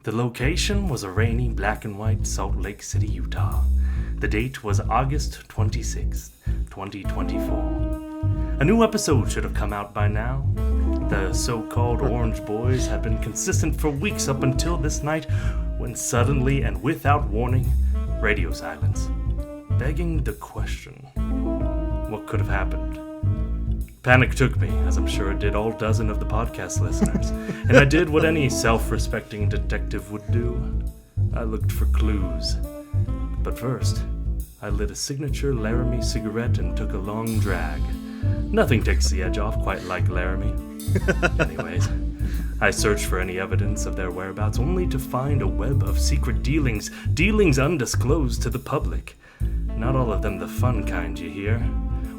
The location was a rainy black and white Salt Lake City, Utah. The date was August 26th, 2024. A new episode should have come out by now. The so-called Orange Boys had been consistent for weeks up until this night, when suddenly and without warning, radio silence. Begging the question, what could have happened? Panic took me, as I'm sure it did all dozen of the podcast listeners, and I did what any self-respecting detective would do. I looked for clues. But first, I lit a signature Laramie cigarette and took a long drag. Nothing takes the edge off quite like Laramie. Anyways, I searched for any evidence of their whereabouts, only to find a web of secret dealings undisclosed to the public. Not all of them the fun kind, you hear.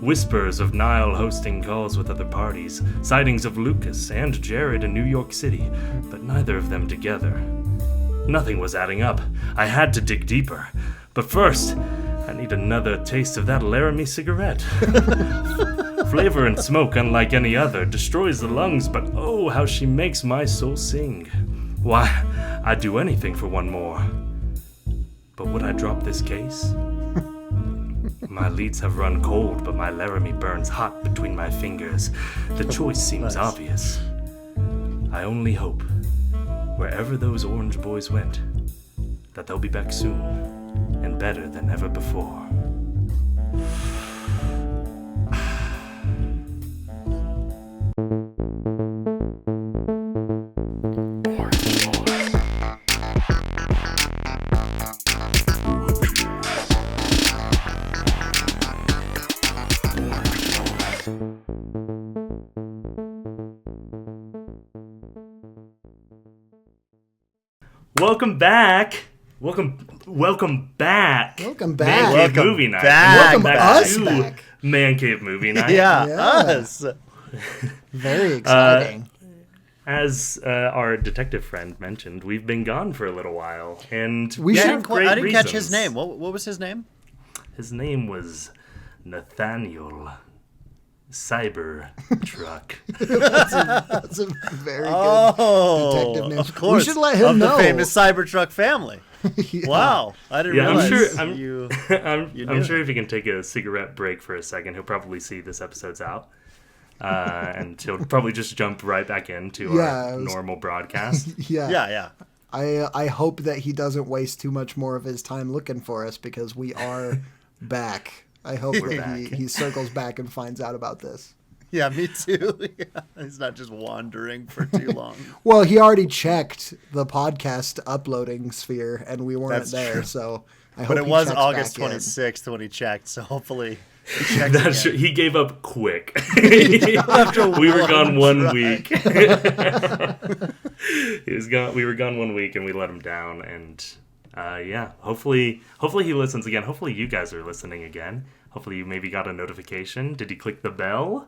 Whispers of Niall hosting calls with other parties, sightings of Lucas and Jared in New York City, but neither of them together. Nothing was adding up. I had to dig deeper. But first, I need another taste of that Laramie cigarette. Flavor and smoke unlike any other, destroys the lungs, but oh, how she makes my soul sing. Why, I'd do anything for one more. But would I drop this case? My leads have run cold, but my Laramie burns hot between my fingers. The choice seems obvious. I only hope, wherever those Orange Boys went, that they'll be back soon, and better than ever before. Welcome back. Welcome back. Welcome Man back. Cave Movie Night. Welcome back us to back. Man Cave Movie Night. Yeah, Yes. us. Very exciting. As our detective friend mentioned, we've been gone for a little while, and We for should- great I didn't catch his reasons. name. What was his name? His name was Nathaniel Cybertruck. That's a very good detective name. Of course. We should let him of know. the famous Cybertruck family. Yeah. Wow, I didn't Yeah, I'm realize sure. you. I'm knew sure if he can take a cigarette break for a second, he'll probably see this episode's out, and he'll probably just jump right back into our normal broadcast. Yeah. I hope that he doesn't waste too much more of his time looking for us, because we are back. I hope We're that he circles back and finds out about this. Yeah, me too. Yeah. He's not just wandering for too long. Well, he already checked the podcast uploading sphere, and we weren't That's there, true. so I hope But it he was checks August back in. 26th when he checked, so hopefully he checks That's again. he gave up quick. After We were gone one try. week. He was gone. We were gone 1 week, and we let him down. And yeah, hopefully he listens again. Hopefully you guys are listening again. Hopefully you maybe got a notification. Did you click the bell?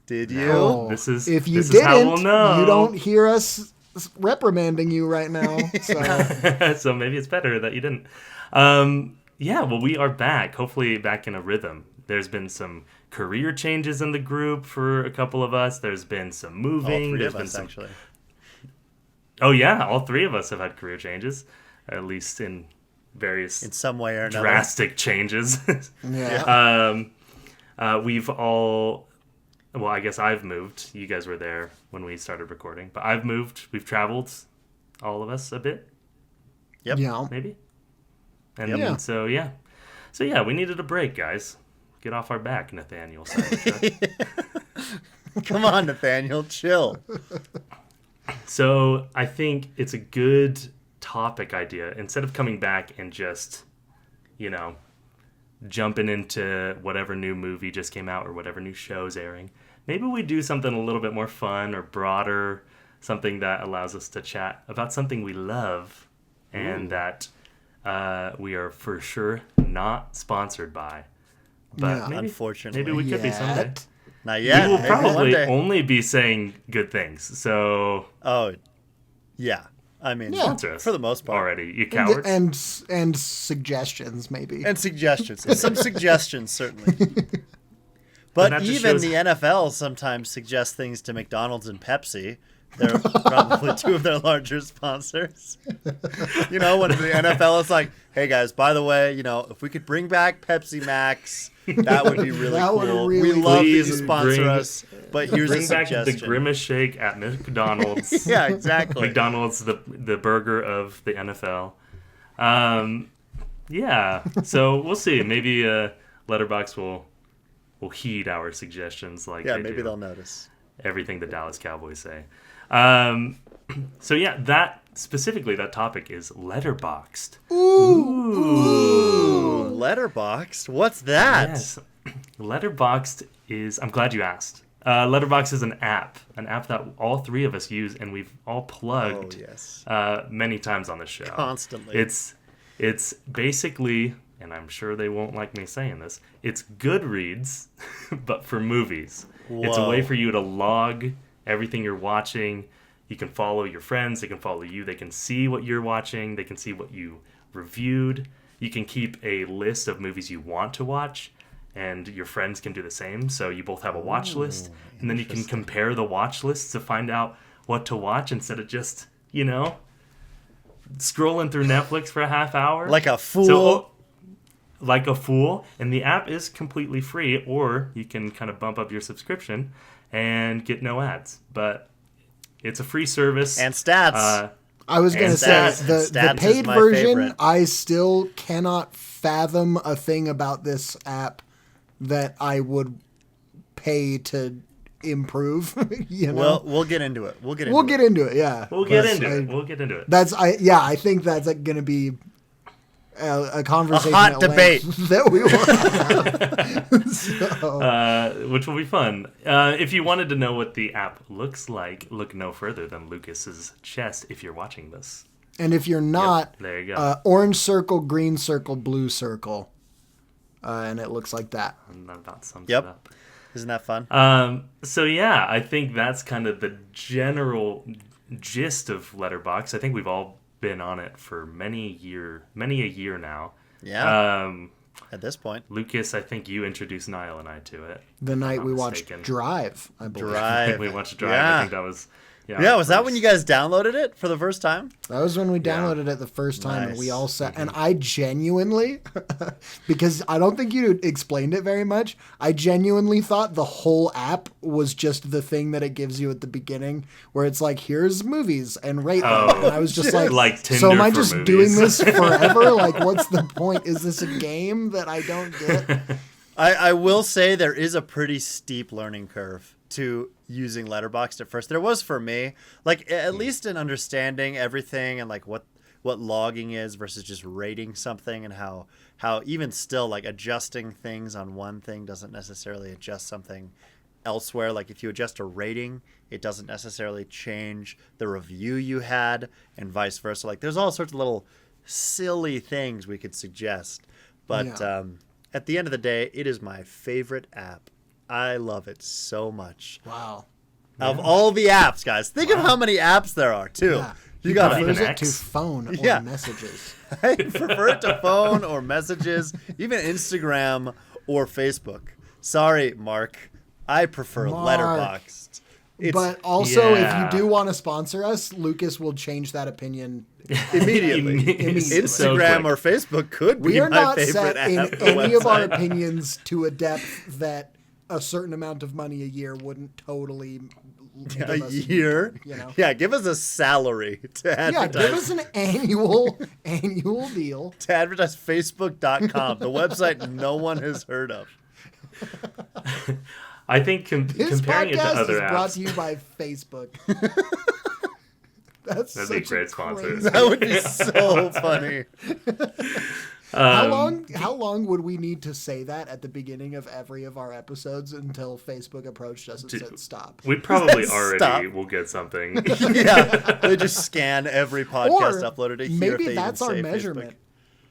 Did you? Oh, This is if you this didn't, is how we'll know. you don't hear us reprimanding you right now. So So maybe it's better that you didn't. Yeah, well, we are back. Hopefully back in a rhythm. There's been some career changes in the group for a couple of us. There's been some All moving. three There's of been us, some. actually. Oh yeah, all three of us have had career changes, at least in various In some way or another. drastic changes. yeah. We've all. Well, I guess I've moved. You guys were there when we started recording, but I've moved. We've traveled, all of us, a bit, Yep. Yeah. maybe. And Yeah. so yeah, we needed a break, guys. Get off our back, Nathaniel. Come on, Nathaniel, chill. So I think it's a good topic idea. Instead of coming back and just, jumping into whatever new movie just came out or whatever new show's airing, maybe we do something a little bit more fun or broader, something that allows us to chat about something we love and that we are for sure not sponsored by. But Yeah. Unfortunately. maybe we could be someday. Yet. Not yet. We will Maybe one probably day. only be saying good things. So Oh, yeah. I mean, Yeah. sponsor us for the most part. already, you cowards. And suggestions, maybe. And suggestions. Some suggestions, certainly. But that just even shows- the NFL sometimes suggests things to McDonald's and Pepsi. They're probably two of their larger sponsors. You know, when the NFL is like, hey guys, by the way, you know, if we could bring back Pepsi Max, that would be really That would cool. really We love that you Please sponsor bring- us, but here's a Bring back suggestion. the Grimace Shake at McDonald's. Yeah, exactly. McDonald's, the burger of the NFL. Yeah, so we'll see. Maybe Letterboxd will heed our suggestions, like Yeah, they maybe do they'll notice. everything the Dallas Cowboys say. So yeah, that topic is Letterboxd. Ooh, Letterboxd? What's that? Yes, Letterboxd is. I'm glad you asked. Letterboxd is an app that all three of us use, and we've all plugged Oh, yes. many times on the show. Constantly. It's basically, and I'm sure they won't like me saying this, it's Goodreads, but for movies. It's a Whoa. way for you to log everything you're watching. You can follow your friends. They can follow you. They can see what you're watching. They can see what you reviewed. You can keep a list of movies you want to watch, and your friends can do the same. So you both have a watch list, and then you can compare the watch lists to find out what to watch instead of just, scrolling through Netflix for a half hour. Like a fool. So, like a fool. And the app is completely free, or you can kind of bump up your subscription and get no ads. But it's a free service. And stats. I was going to And say, Stats. the Stats is paid my version, favorite. I still cannot fathom a thing about this app that I would pay to improve. Well, we'll get into it. We'll get into We'll it. get into it, yeah. We'll get But into I- it. We'll get into it. I think that's going to be a conversation A hot at debate. length that we will have. So, Which will be fun. If you wanted to know what the app looks like, look no further than Lucas's chest if you're watching this. and if you're not, There you go. orange circle, green circle, blue circle, and it looks like that. And that about sums Yep. it up. Isn't that fun? So yeah, I think that's kind of the general gist of Letterboxd. I think we've all been on it for many a year now. Yeah. At this point. Lucas, I think you introduced Niall and I to it. The night not we watched mistaken. Drive, I believe. Drive. We watched Drive. Yeah. I think that was. Yeah, was that when first. you guys downloaded it for the first time? That was when we downloaded it the first time, and we Nice. all sat. And I genuinely, because I don't think you explained it very much, I genuinely thought the whole app was just the thing that it gives you at the beginning, where it's like, here's movies and rate them. Oh. And I was just like, Like so am Tinder I for just movies. doing this forever? Like, what's the point? Is this a game that I don't get? I will say there is a pretty steep learning curve to using Letterboxd at first. There was for me, like at least in understanding everything and like what logging is versus just rating something, and how even still like adjusting things on one thing doesn't necessarily adjust something elsewhere. Like if you adjust a rating, it doesn't necessarily change the review you had, and vice versa. Like there's all sorts of little silly things we could suggest, but Yeah. at the end of the day, it is my favorite app. I love it so much. Wow. Of all the apps, guys, think of how many apps there are, too. Yeah. You got Not even Prefers it to X. phone or Yeah. messages. I prefer it to phone or messages, even Instagram or Facebook. Sorry, Mark. I prefer Mark. Letterboxd. But also, Yeah. if you do want to sponsor us, Lucas will change that opinion. Immediately. Immediately. So Instagram quick. or Facebook could be We are my not favorite set app. in or any of our website. opinions to a depth that a certain amount of money a year wouldn't totally give A us, year? you know. Yeah, give us a salary to Yeah, advertise. give us an annual deal. To advertise Facebook.com, the website no one has heard of. I think This comparing it to podcast other is brought apps. to you by Facebook. That's That'd be a such great sponsor. crazy- That would be so funny. How long would we need to say that at the beginning of every of our episodes until Facebook approached us and said stop? We probably Stop. already will get something. Yeah, they just scan every podcast uploaded to here. if maybe they that's even our say measurement. Facebook.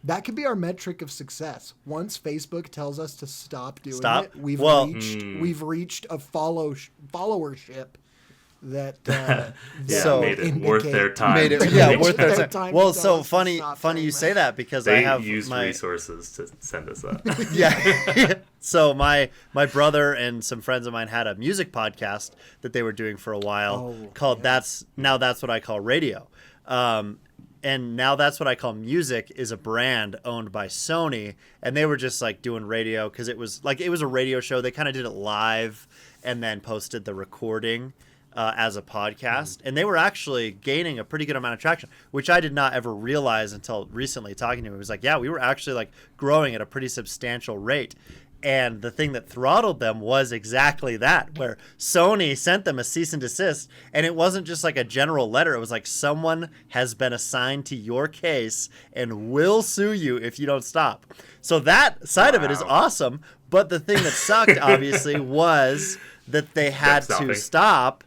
That could be our metric of success. Once Facebook tells us to stop doing Stop? it, we've Well- reached a followership that So- made it worth their time. Made it, to yeah, make worth sure. their time. Well, to so tell us to funny stop you doing say that because They I have used my resources to send us that. yeah. So my brother and some friends of mine had a music podcast that they were doing for a while called That's What I Call Radio. And Now That's What I Call Music is a brand owned by Sony, and they were just like doing radio because it was a radio show. They kind of did it live and then posted the recording as a podcast, and they were actually gaining a pretty good amount of traction, which I did not ever realize until recently talking to him. It was like, yeah, we were actually like growing at a pretty substantial rate. And the thing that throttled them was exactly that, where Sony sent them a cease and desist, and it wasn't just like a general letter. It was like, someone has been assigned to your case and will sue you if you don't stop. So that side of it is awesome. But the thing that sucked, obviously, was that they had to stop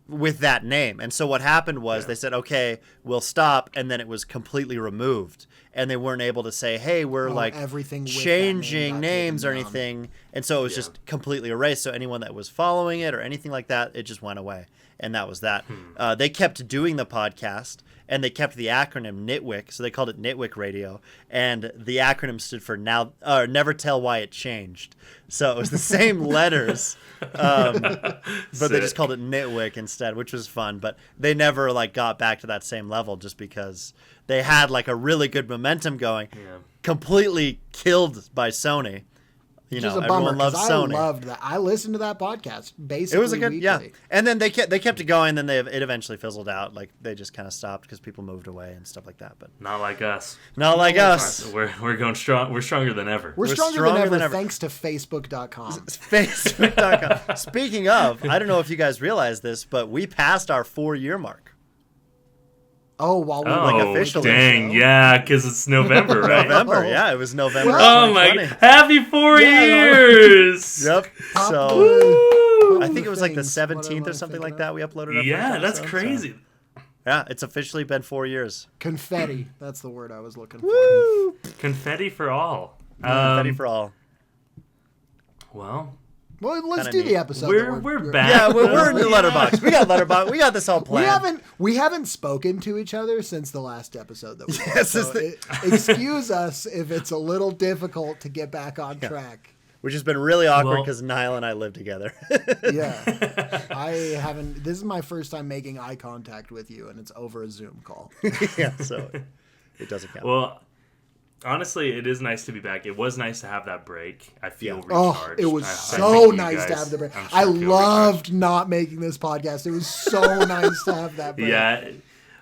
with that name. And so what happened was they said, okay, we'll stop. And then it was completely removed. And they weren't able to say, hey, we're everything with changing that name got names taken or down. anything. And so it was just completely erased. So anyone that was following it or anything like that, it just went away. And that was that. They kept doing the podcast, and they kept the acronym NITWIC. So they called it NITWIC Radio. And the acronym stood for Never Tell Why It Changed. So it was the same letters, but they just called it NITWIC instead, which was fun. But they never got back to that same level just because they had a really good momentum going, completely killed by Sony. Which is a bummer, everyone loves Sony. I loved that. I listened to that podcast basically. It was a good, weekly. And then they kept it going. Then it eventually fizzled out. They just kind of stopped because people moved away and stuff like that. But Not like us. not like us. We're going strong. We're stronger than ever. We're stronger than ever thanks to Facebook.com. Facebook.com. Speaking of, I don't know if you guys realize this, but we passed our 4-year mark. Oh, while we Oh, officially. dang, yeah, because it's November, right? November, yeah, it was November. Well- Oh my 2020. god, happy 4 Yeah, years! Yep. Pop So the- I think it was the things, 17th whatever or I'm something thinking like of. that. We uploaded. Our Yeah, first that's episode, crazy. So, yeah, it's officially been 4 years. Confetti. That's the word I was looking for. Woo! Confetti for all. Confetti for all. Well, Well, let's Kinda do neat. the episode. we're back. Yeah, we're in the letterbox. We got letterbox. We got this all planned. We haven't spoken to each other since the last episode that we did. Yes, So excuse us if it's a little difficult to get back on track. Which has been really awkward Well- because Niall and I live together. Yeah. I haven't. This is my first time making eye contact with you, and it's over a Zoom call. Yeah, so it doesn't count. Well, honestly, it is nice to be back. It was nice to have that break. I feel Oh, recharged. it was I so think you nice to guys, have the break. I'm sure I feel loved not making this podcast. It was so nice to have that break. Yeah,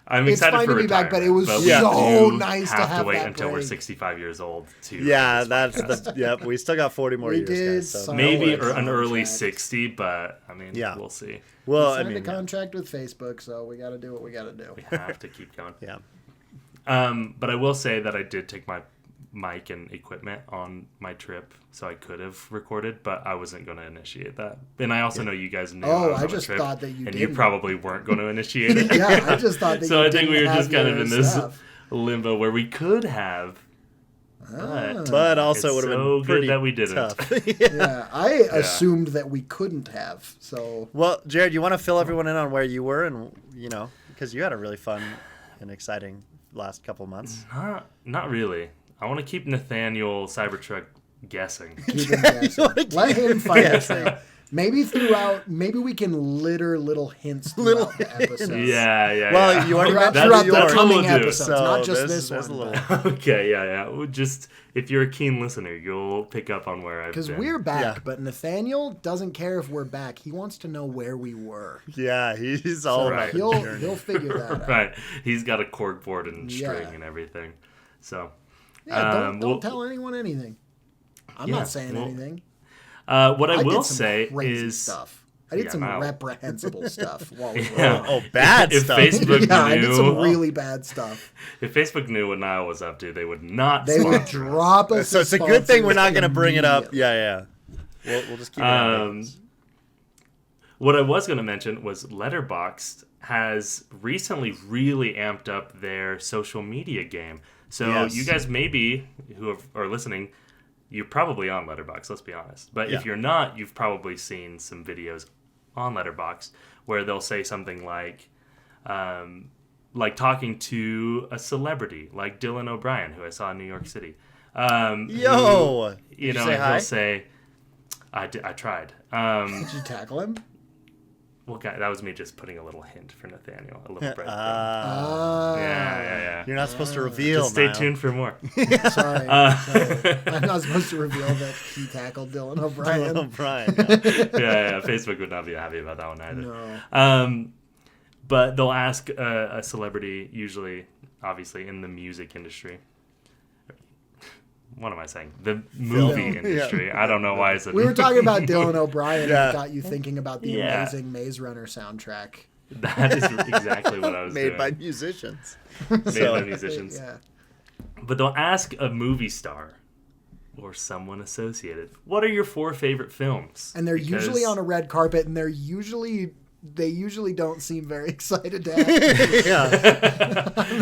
I'm It's excited fine for to be back, but it was we so do nice to have have to wait that until we're break. 65 years old to. Yeah, do this podcast. Yep. We still got 40 more We years, did guys. So some- Maybe No way. an early Contract. 60, but I mean, Yeah. we'll see. well, I Signed mean, a contract with Facebook, so we got to do what we got to do. We have to keep going. yeah. But I will say that I did take my mic and equipment on my trip, so I could have recorded, but I wasn't going to initiate that. And I also know you guys knew Oh, I was I on just a trip, thought that you and didn't. you probably weren't going to initiate it. Yeah, I just thought that So you I think we didn't were just have kind of your in this stuff. limbo where we could have, But also it's would have so been pretty good that we didn't. tough. Yeah, I assumed that we couldn't have. So Well, Jared, you want to fill everyone in on where you were and, because you had a really fun and exciting last couple months. Not really. I want to keep Nathaniel Cybertruck guessing. keep him guessing. Let him find Yeah. a trail. Maybe we can litter little hints throughout the episode. Yeah. Well, you already Throughout, mentioned throughout New the York. coming We'll do. episodes, not just there's- this there's one. a little- Okay, yeah. Well, just if you're a keen listener, you'll pick up on where I've Because been. we're back, Yeah. but Nathaniel doesn't care if we're back. He wants to know where we were. Yeah, he's all So about the he'll journey. he'll figure that out. Right. He's got a cork board and Yeah. string and everything. So, Yeah, don't well, tell anyone anything. I'm yeah, not saying well, anything. what I will did some say crazy is stuff. I did Yeah, some no. reprehensible stuff while we were Yeah. Oh, bad If stuff. Facebook Yeah, I did some knew- really bad stuff. if Facebook knew what Niall was up to, they would not They would sponsor us. drop us. So as it's a good thing we're not sponsors going to bring it up. immediately. Yeah. We'll just keep it on Um, What I was going to mention was Letterboxd has recently really amped up their social media game. So Yes. you guys maybe who are listening, you're probably on Letterboxd, let's be honest. But Yeah. if you're not, you've probably seen some videos on Letterboxd where they'll say something like talking to a celebrity, like Dylan O'Brien, who I saw in New York City. Yo! You Did know, you say hi? he'll say, I tried. Did you tackle him? Well, that was me just putting a little hint for Nathaniel, a little bread. Yeah. You're not supposed to reveal. Just stay Niall. tuned for more. Sorry. I'm not supposed to reveal that he tackled Dylan O'Brien. Oh, Brian. yeah. Facebook would not be happy about that one either. No. But they'll ask a celebrity, usually, obviously, in the music industry. What am I saying? The movie industry. I don't know why it's a... We were talking about Dylan O'Brien Yeah. and got you thinking about the amazing Maze Runner soundtrack. That is exactly what I was Made doing. by musicians. Made by musicians. Yeah. But they'll ask a movie star or someone associated, what are your 4 favorite films? And they're usually on a red carpet, and they usually don't seem very excited to ask. Yeah.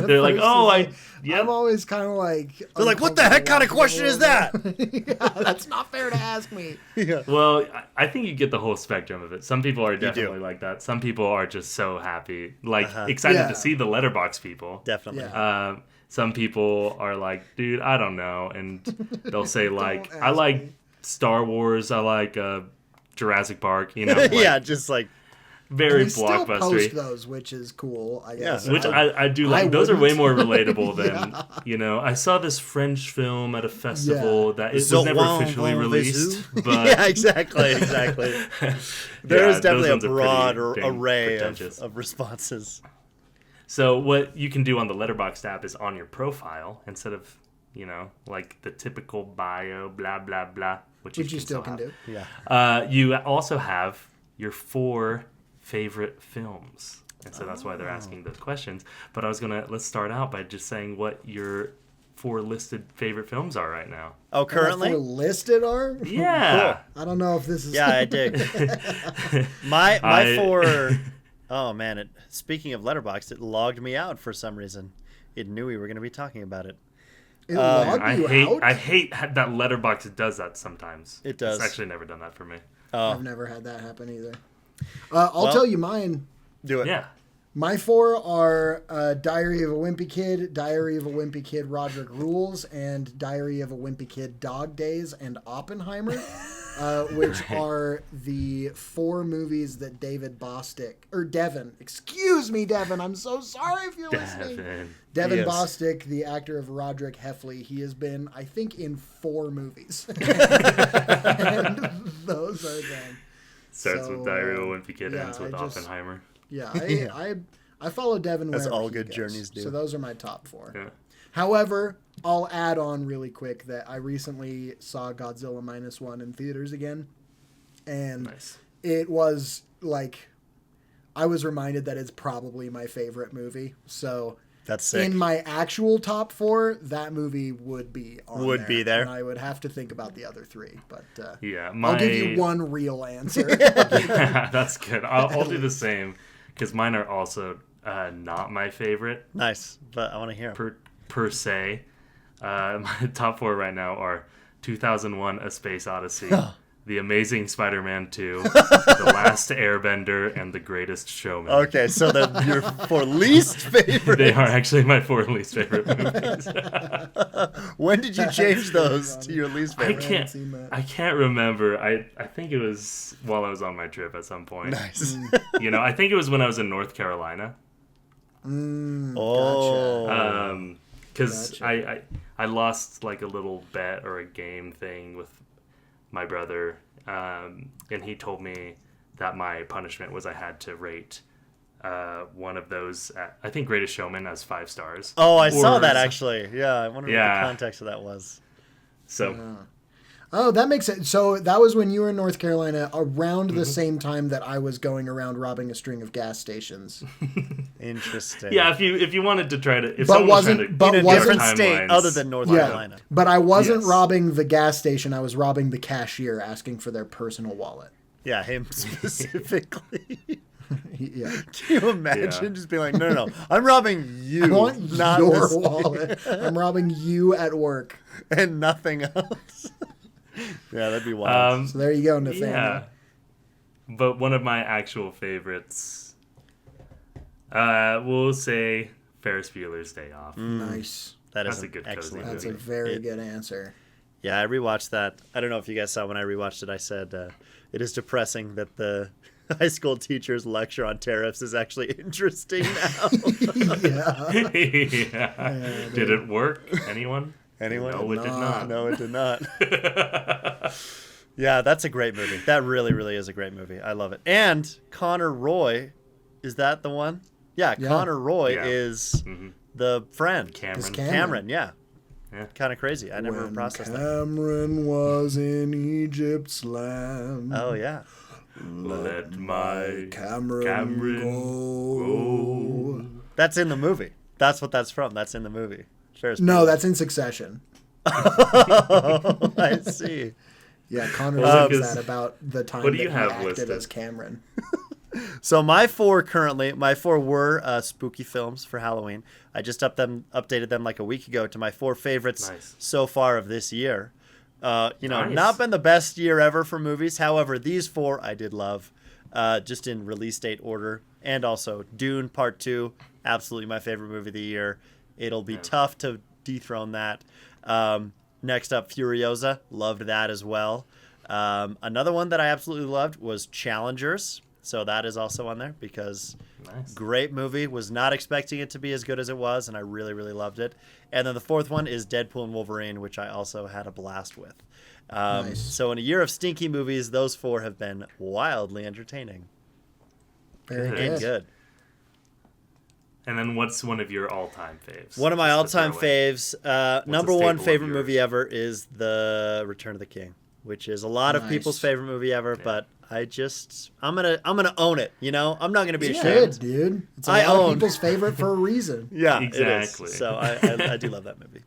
They're like, I'm always kind of like... They're like, what the heck kind of question is that? Yeah, that's not fair to ask me. Yeah. Well, I think you get the whole spectrum of it. Some people are definitely like that. Some people are just so happy, excited Yeah. to see the Letterboxd people. Definitely. Yeah. Some people are like, dude, I don't know. And they'll say, like, Don't I ask like me. Star Wars. I like Jurassic Park. You know, like, Yeah, just like, very We still post blockbustery. those, which is cool, I guess. Yeah. Which I do like. I Those are way wouldn't. more relatable than, you know, I saw this French film at a festival that it was So never long, officially long released. visu. But yeah, exactly. There Yeah, is definitely those a ones are broad pretty dang array pretentious. of responses. So what you can do on the Letterboxd app is on your profile, instead of, you know, like the typical bio, blah, blah, blah, which Which you still can have. do. Yeah. You also have your 4 favorite films. And so that's why they're asking those questions. But let's start out by just saying what your 4 listed favorite films are right now. Oh, currently? We're listed are? Yeah. I don't know if this is... Yeah, I dig. my I- 4... Oh, man. Speaking of Letterboxd, it logged me out for some reason. It knew we were going to be talking about it. It logged you out? I hate that Letterboxd does that sometimes. It does. It's actually never done that for me. Oh, I've never had that happen either. I'll Well- tell you mine. do it. Yeah. My 4 are Diary of a Wimpy Kid, Diary of a Wimpy Kid Roderick Rules, and Diary of a Wimpy Kid Dog Days and Oppenheimer, which are the 4 movies that Devin, excuse me, Devin, I'm so sorry if you're listening. Devin Yes. Bostick, the actor of Roderick Heffley, he has been, I think, in 4 movies. And those are them. Starts So, with Diary of a Wimpy Kid, yeah, ends with I just- Oppenheimer. Yeah, Yeah. I follow Devin As wherever all he good goes. journeys do. So those are my top 4. Yeah. However, I'll add on really quick that I recently saw Godzilla -1 in theaters again, and Nice. it was like I was reminded that it's probably my favorite movie. So That's sick. in my actual top 4, that movie would be on Would be there. and I would have to think about the other 3. But Yeah. I'll give you one real answer. That's good. I'll do the same because mine are also not my favorite Nice, but I want to hear 'em. per se. My top 4 right now are 2001: A Space Odyssey, The Amazing Spider-Man 2, The Last Airbender, and The Greatest Showman. Okay, so they're your 4 least favorite. They are actually my 4 least favorite movies. When did you change those to your least I favorite? can't. seen that. I can't remember. I think it was while I was on my trip at some point. Nice. You know, I think it was when I was in North Carolina. Oh. Because Gotcha. I lost like a little bet or a game thing with my brother, and he told me that my punishment was I had to rate one of those I think Greatest Showman as 5 stars. Oh, I saw Or- that actually. Yeah, I wonder what Yeah. the context of that was. So Oh, that makes sense. So that was when you were in North Carolina around Mm-hmm. the same time that I was going around robbing a string of gas stations. Interesting. yeah, if you wanted to try to, if But someone was trying wasn't- to but In a wasn't- different state timelines- other than North Yeah. Carolina. But I wasn't Yes. robbing the gas station. I was robbing the cashier asking for their personal wallet. Yeah, him specifically. Yeah. Can you imagine Yeah. just being like, no, I'm robbing you, I want not your this, wallet. I'm robbing you at work. and nothing else. Yeah, that'd be wild. So there you go, Nathaniel. Yeah. But one of my actual favorites, we'll say Ferris Bueller's Day Off. Nice. That's a good excellent cozy That's a movie. very good answer. Yeah, I rewatched that. I don't know if you guys saw when I rewatched it. I said it is depressing that the high school teacher's lecture on tariffs is actually interesting now. Yeah. Yeah. Did it work? Anyone? Anyone? No, it did not. No, it did not. Yeah, that's a great movie. That really, really is a great movie. I love it. And Connor Roy, is that the one? Yeah, Yeah. Connor Roy Yeah. is the friend. Cameron. Cameron, yeah. Yeah. Kind of crazy. I never When processed that. Cameron was in Egypt's land. Oh, yeah. Let my Cameron go. That's in the movie. That's what that's from. That's in the movie. Ferris No, Bueller. that's in Succession. Oh, I see. Yeah, Connor Well, says because- that about the time what do that you he have acted listed? as Cameron. So my four were spooky films for Halloween. I just updated them like a week ago to my four favorites Nice. so far of this year. Nice. Not been the best year ever for movies. However, these four I did love, just in release date order. And also Dune Part 2, absolutely my favorite movie of the year. It'll be tough to dethrone that. Next up, Furiosa, loved that as well. Another one that I absolutely loved was Challengers. So that is also on there because Nice. great movie. Was not expecting it to be as good as it was, and I really, really loved it. And then the fourth one is Deadpool and Wolverine, which I also had a blast with. Nice. So in a year of stinky movies, those four have been wildly entertaining Very Good. and good. good. And then what's one of your all-time faves? One of my Just to all-time throw in. faves, a number one staple of favorite yours? movie ever is The Return of the King, which is a lot of Nice. people's favorite movie ever. But I'm gonna own it. You know, I'm not gonna be It's ashamed. good, dude. It's a I lot of own. people's favorite for a reason. Yeah, Exactly. It is. So I do love that movie.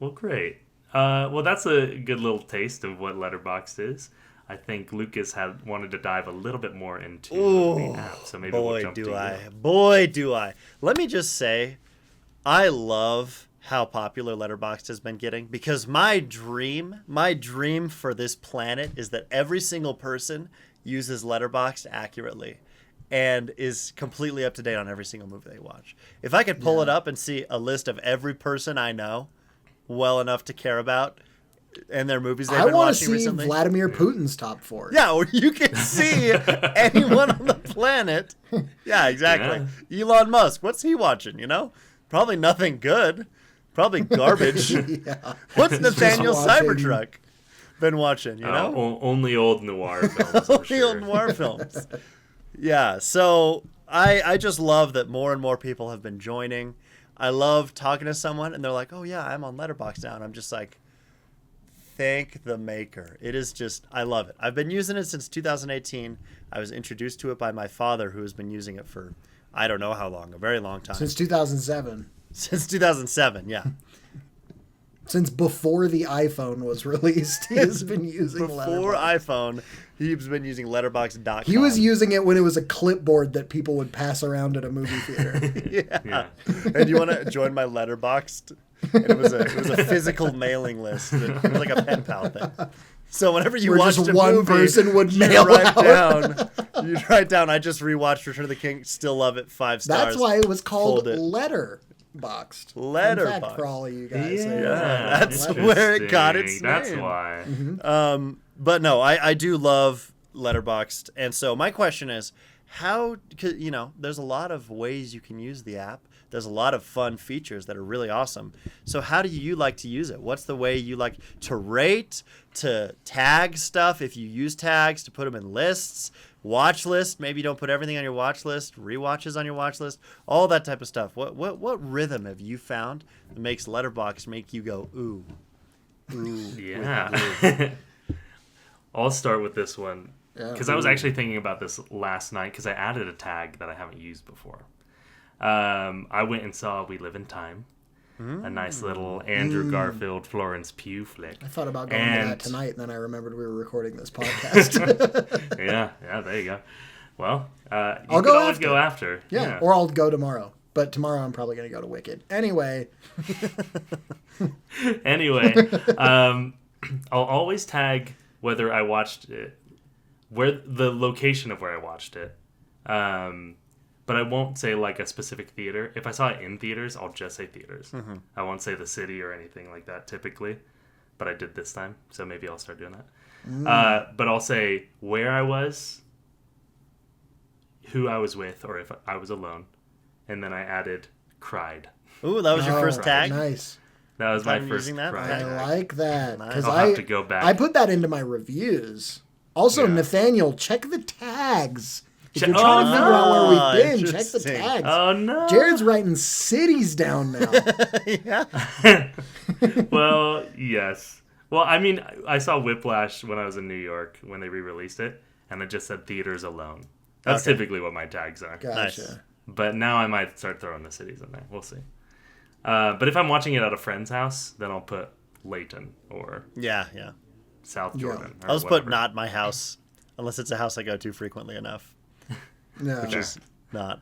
Well, great. Well, that's a good little taste of what Letterboxd is. I think Lucas had wanted to dive a little bit more into the app, so maybe we'll Boy, jump to do you. I. Boy, do I. Let me just say, I love how popular Letterboxd has been getting because my dream for this planet is that every single person uses Letterboxd accurately and is completely up to date on every single movie they watch. If I could pull it up and see a list of every person I know well enough to care about and their movies they've I been want to watching see recently. Vladimir Putin's top four. Yeah, or you can see anyone on the planet. Yeah, exactly. Elon Musk, what's he watching, you know? Probably nothing good. Probably garbage. Yeah. What's Nathaniel watching- Cybertruck been watching, you know? Only old noir films, I'm Only sure. old noir films. Yeah, so I just love that more and more people have been joining. I love talking to someone and they're like, oh yeah, I'm on Letterboxd now. And I'm just like, thank the maker. It is just, I love it. I've been using it since 2018. I was introduced to it by my father who has been using it for, I don't know how long, a very long time. Since 2007. Since 2007, yeah. Since before the iPhone was released, he has been using Before Letterboxd. iPhone, he's been using Letterboxd.com. He was using it when it was a clipboard that people would pass around at a movie theater. Yeah. And you want to join my Letterboxd? And it was a physical mailing list. It was like a pen pal thing. So whenever you Where watched just a one movie, person would you mail write out. down. You write down. I just rewatched Return of the King. Still love it. 5 stars. That's why it was called Fold it. Letterboxd. Letterboxd. In fact, for all of you guys. Yeah, that's where it got its That's name. why. But no, I do love Letterboxd, and so my question is, how? 'Cause, you know, there's a lot of ways you can use the app. There's a lot of fun features that are really awesome. So how do you like to use it? What's the way you like to rate, to tag stuff if you use tags, to put them in lists, watch list? Maybe you don't put everything on your watch list, rewatches on your watch list, all that type of stuff. What rhythm have you found that makes Letterboxd make you go ooh? Yeah. I'll start with this one Yeah. because I was actually thinking about this last night because I added a tag that I haven't used before. I went and saw We Live in Time, a nice little Andrew Garfield, Florence Pugh flick. I thought about going to And- that tonight, and then I remembered we were recording this podcast. Yeah, there you go. Well, you I'll could go always after. go after. Yeah, or I'll go tomorrow. But tomorrow I'm probably going to go to Wicked. Anyway, Anyway, I'll always tag whether I watched it where the location of where I watched it. But I won't say like a specific theater. If I saw it in theaters, I'll just say theaters. Mm-hmm. I won't say the city or anything like that typically. But I did this time, so maybe I'll start doing that. But I'll say where I was, who I was with, or if I was alone. And then I added cried. Ooh, that was your first tag? Nice. That was my Time first using that? cried I tag. like that. Because I'll have to go back. I put that into my reviews. Also, Yeah. Nathaniel, check the tags. If Che- you're trying to Oh, figure out where we've been, check the interesting. tags. Oh no! Jared's writing cities down now. Yeah. Well, yes. Well, I mean, I saw Whiplash when I was in New York when they re-released it, and it just said theaters alone. That's Okay. typically what my tags are. Gotcha. Nice. But now I might start throwing the cities in there. We'll see. But if I'm watching it at a friend's house, then I'll put Layton or Yeah. South Jordan. Or I'll just put whatever. not my house, unless it's a house I go to frequently enough. No. Which is not.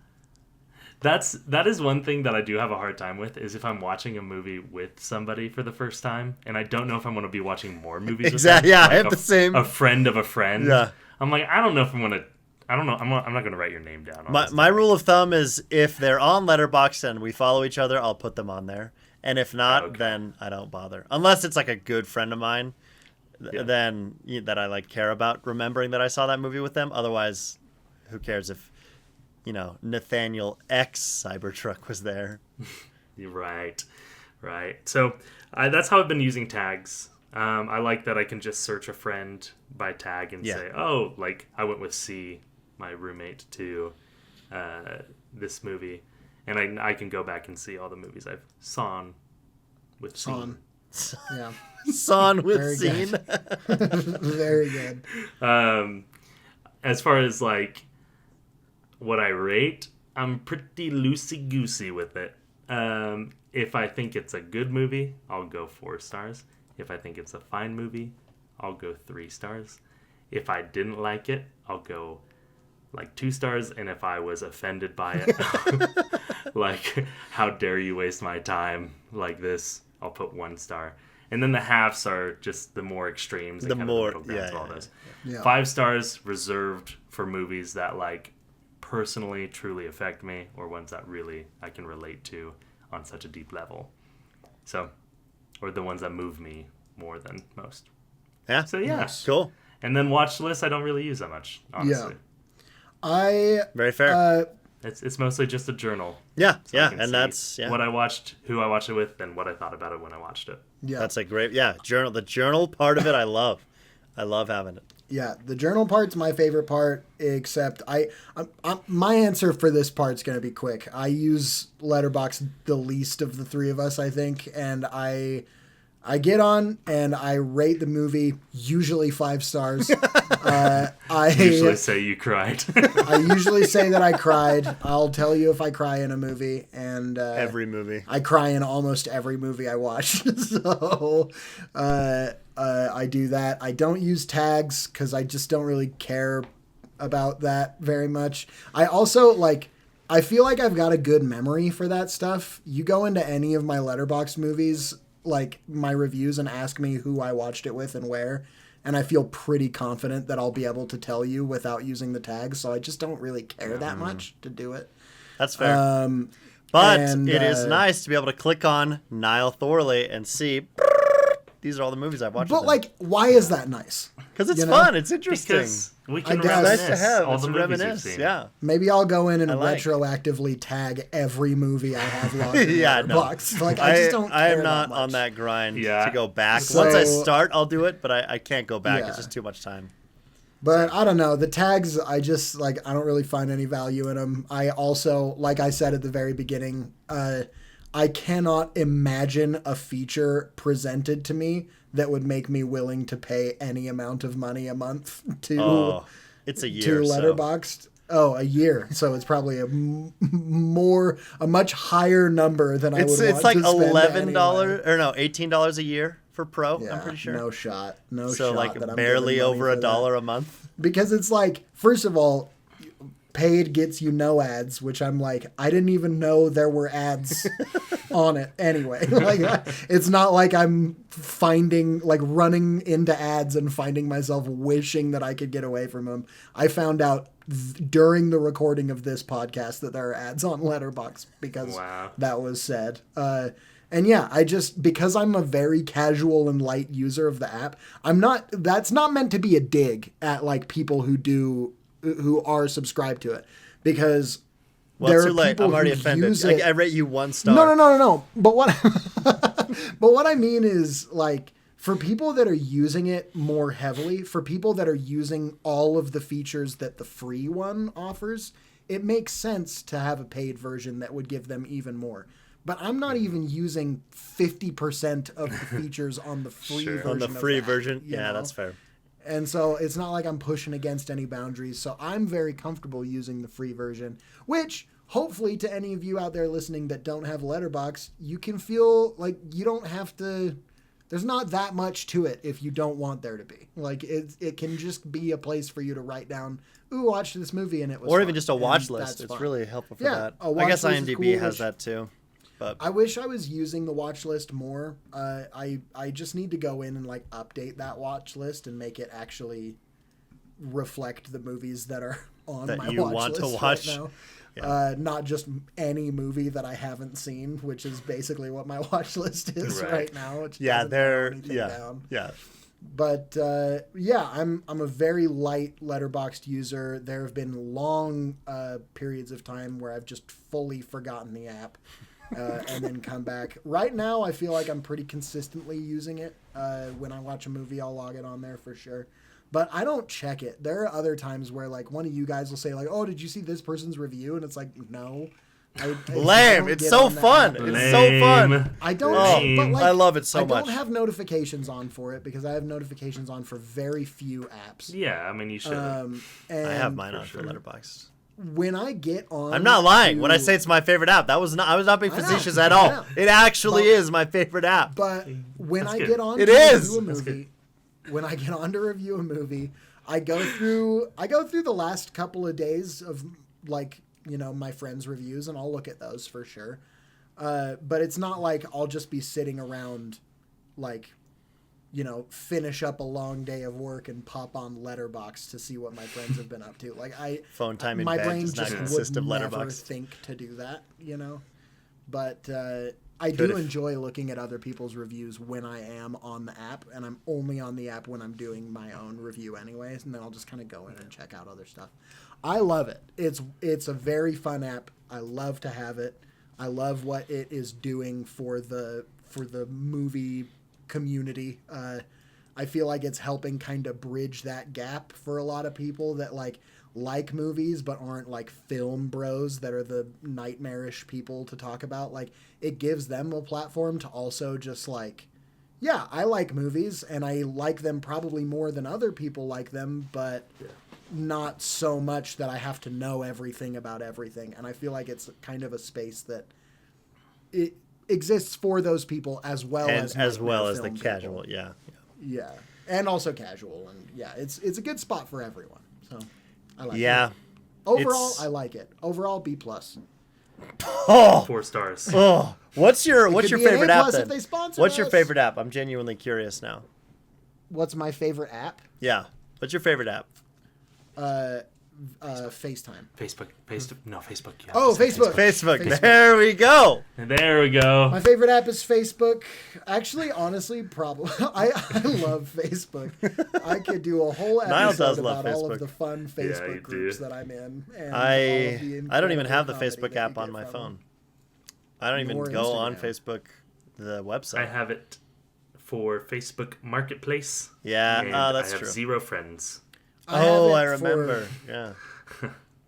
That is one thing that I do have a hard time with is if I'm watching a movie with somebody for the first time and I don't know if I'm going to be watching more movies Exactly, with them. yeah, I have the same. A friend of a friend. Yeah. I'm like, I don't know if I'm going to. I don't know. I'm not going to write your name down. My, honestly. my rule of thumb is if they're on Letterboxd and we follow each other, I'll put them on there. And if not, Okay. then I don't bother. Unless it's like a good friend of mine, Yeah. then that I like care about remembering that I saw that movie with them. Otherwise, who cares if, Nathaniel X Cybertruck was there. You're right. So that's how I've been using tags. I like that I can just search a friend by tag and Yeah. say, oh, like I went with C, my roommate, to this movie. And I can go back and see all the movies I've sawn with C. Son. Yeah. Son with Very scene. good. Very good. As far as like what I rate, I'm pretty loosey-goosey with it. If I think it's a good movie, I'll go 4 stars. If I think it's a fine movie, I'll go 3 stars. If I didn't like it, I'll go like 2 stars. And if I was offended by it, like, how dare you waste my time like this, I'll put 1 star. And then the halves are just the more extremes. And The kind more- of the middle grounds of all yeah, those. Yeah. 5 stars reserved for movies that like personally truly affect me, or ones that really I can relate to on such a deep level. So, or the ones that move me more than most. Yeah. So yeah. Nice. Cool. And then watch lists I don't really use that much, honestly. I Very fair. It's mostly just a journal. yeah. So I Yeah. can And see that's what I watched, who I watched it with, and what I thought about it when I watched it. yeah. that's a great journal. The journal part of it, I love. I love having it. Yeah, the journal part's my favorite part, except my answer for this part's going to be quick. I use Letterboxd the least of the three of us, I think, and I get on and I rate the movie, usually 5 stars. I Usually say you cried. I usually say that I cried. I'll tell you if I cry in a movie, and Every movie. I cry in almost every movie I watch. So I do that. I don't use tags because I just don't really care about that very much. I also I feel like I've got a good memory for that stuff. You go into any of my Letterboxd movies, like my reviews, and ask me who I watched it with and where, and I feel pretty confident that I'll be able to tell you without using the tags. So I just don't really care that much to do it. That's fair. But and, it is nice to be able to click on Niall Thorley and see these are all the movies I've watched. But why is that nice? because it's you know, fun. It's interesting. Because we can I guess. reminisce Nice to have. all It's the a movies we've reminisce. seen. Yeah. Maybe I'll go in and I like. retroactively tag every movie I have logged in Yeah, no. box. Like I just don't. I care am not that on much. that grind Yeah. to go back. So- Once I start, I'll do it, but I can't go back. Yeah. It's just too much time. But I don't know. The tags, I just I don't really find any value in them. I also, like I said at the very beginning, I cannot imagine a feature presented to me that would make me willing to pay any amount of money a month to Oh, it's a year. to so. Letterboxd. Oh, a year. So it's probably a much higher number than I would want It's like to spend $11 anyway. or no, $18 a year for pro. Yeah, I'm pretty sure. No shot. No so shot. like that I'm barely giving money over for that. $1 a month. Because it's like, first of all, paid gets you no ads, which I'm like, I didn't even know there were ads on it anyway. Like, it's not like I'm running into ads and finding myself wishing that I could get away from them. I found out during the recording of this podcast that there are ads on Letterboxd because that was said. And yeah, because I'm a very casual and light user of the app, that's not meant to be a dig at like people who are subscribed to it, because there are people I'm already who offended. use it. I rate you 1 star. No. But what I mean is, like, for people that are using it more heavily, for people that are using all of the features that the free one offers, it makes sense to have a paid version that would give them even more. But I'm not even using 50% of the features on the free version. On the free version, you know? That's fair. And so it's not like I'm pushing against any boundaries. So I'm very comfortable using the free version, which hopefully to any of you out there listening that don't have Letterboxd, you can feel like you don't have to. There's not that much to it if you don't want there to be. Like, it can just be a place for you to write down, ooh, watch this movie and it was Or fun. even just a watch And list. It's fun. really helpful for Yeah, that. a watch I guess list is IMDb cool, has which- that too. But I wish I was using the watch list more. I just need to go in and like update that watch list and make it actually reflect the movies that are on That my you watch want to list watch. right now. Yeah. Not just any movie that I haven't seen, which is basically what my watch list is right now. Which doesn't narrow anything down. But I'm a very light Letterboxd user. There have been long periods of time where I've just fully forgotten the app and then come back. Right now, I feel like I'm pretty consistently using it. When I watch a movie, I'll log it on there for sure. But I don't check it. There are other times where like one of you guys will say like, "Oh, did you see this person's review?" And it's like, no. Lame. It's so fun. It's so fun. I don't. Lame. But like, I love it so I much. don't have notifications on for it because I have notifications on for very few apps. Yeah, I mean, you should. And I have mine on for Letterboxd. When I get on, I'm not lying when I say it's my favorite app. I was not being facetious at all. It actually is my favorite app. But when That's I good. get on, It to is. review a movie, when I get on to review a movie, I go through the last couple of days of like, you know, my friends' reviews, and I'll look at those for sure. But it's not like I'll just be sitting around, like, you know, finish up a long day of work and pop on Letterboxd to see what my friends have been up to. Like, Phone time in my bed brain does not just consist would of never Letterboxd. think to do that, you know. But I do enjoy looking at other people's reviews when I am on the app, and I'm only on the app when I'm doing my own review anyways, and then I'll just kind of go in and check out other stuff. I love it. It's a very fun app. I love to have it. I love what it is doing for the movie community. I feel like it's helping kind of bridge that gap for a lot of people that like movies but aren't like film bros that are the nightmarish people to talk about. Like, it gives them a platform to also just like, yeah, I like movies and I like them probably more than other people like them, but not so much that I have to know everything about everything. And I feel like it's kind of a space that it exists for those people as well as the film casual. people. Yeah. And also casual, and yeah, it's a good spot for everyone. So I like it. Yeah. Overall, It's- I like it. Overall, B+. Oh. 4 stars. Oh. What's your could be an favorite A+ app if then? they sponsor What's your us. favorite app? I'm genuinely curious now. What's my favorite app? Yeah. What's your favorite app? FaceTime. Facebook. Yeah, Oh, Facebook. Facebook. There we go. There we go. My favorite app is Facebook. Actually, honestly, probably I love Facebook. I could do a whole Niall episode does love about all Facebook. of the fun you Facebook groups do. that I'm in. And I don't even have the incredible Facebook comedy app that you on get my from phone. them. I don't even Nor go on Instagram. Facebook, the website. I have it for Facebook Marketplace. Yeah, and that's I have true. 0 friends. I have Oh, it I for- remember. Yeah.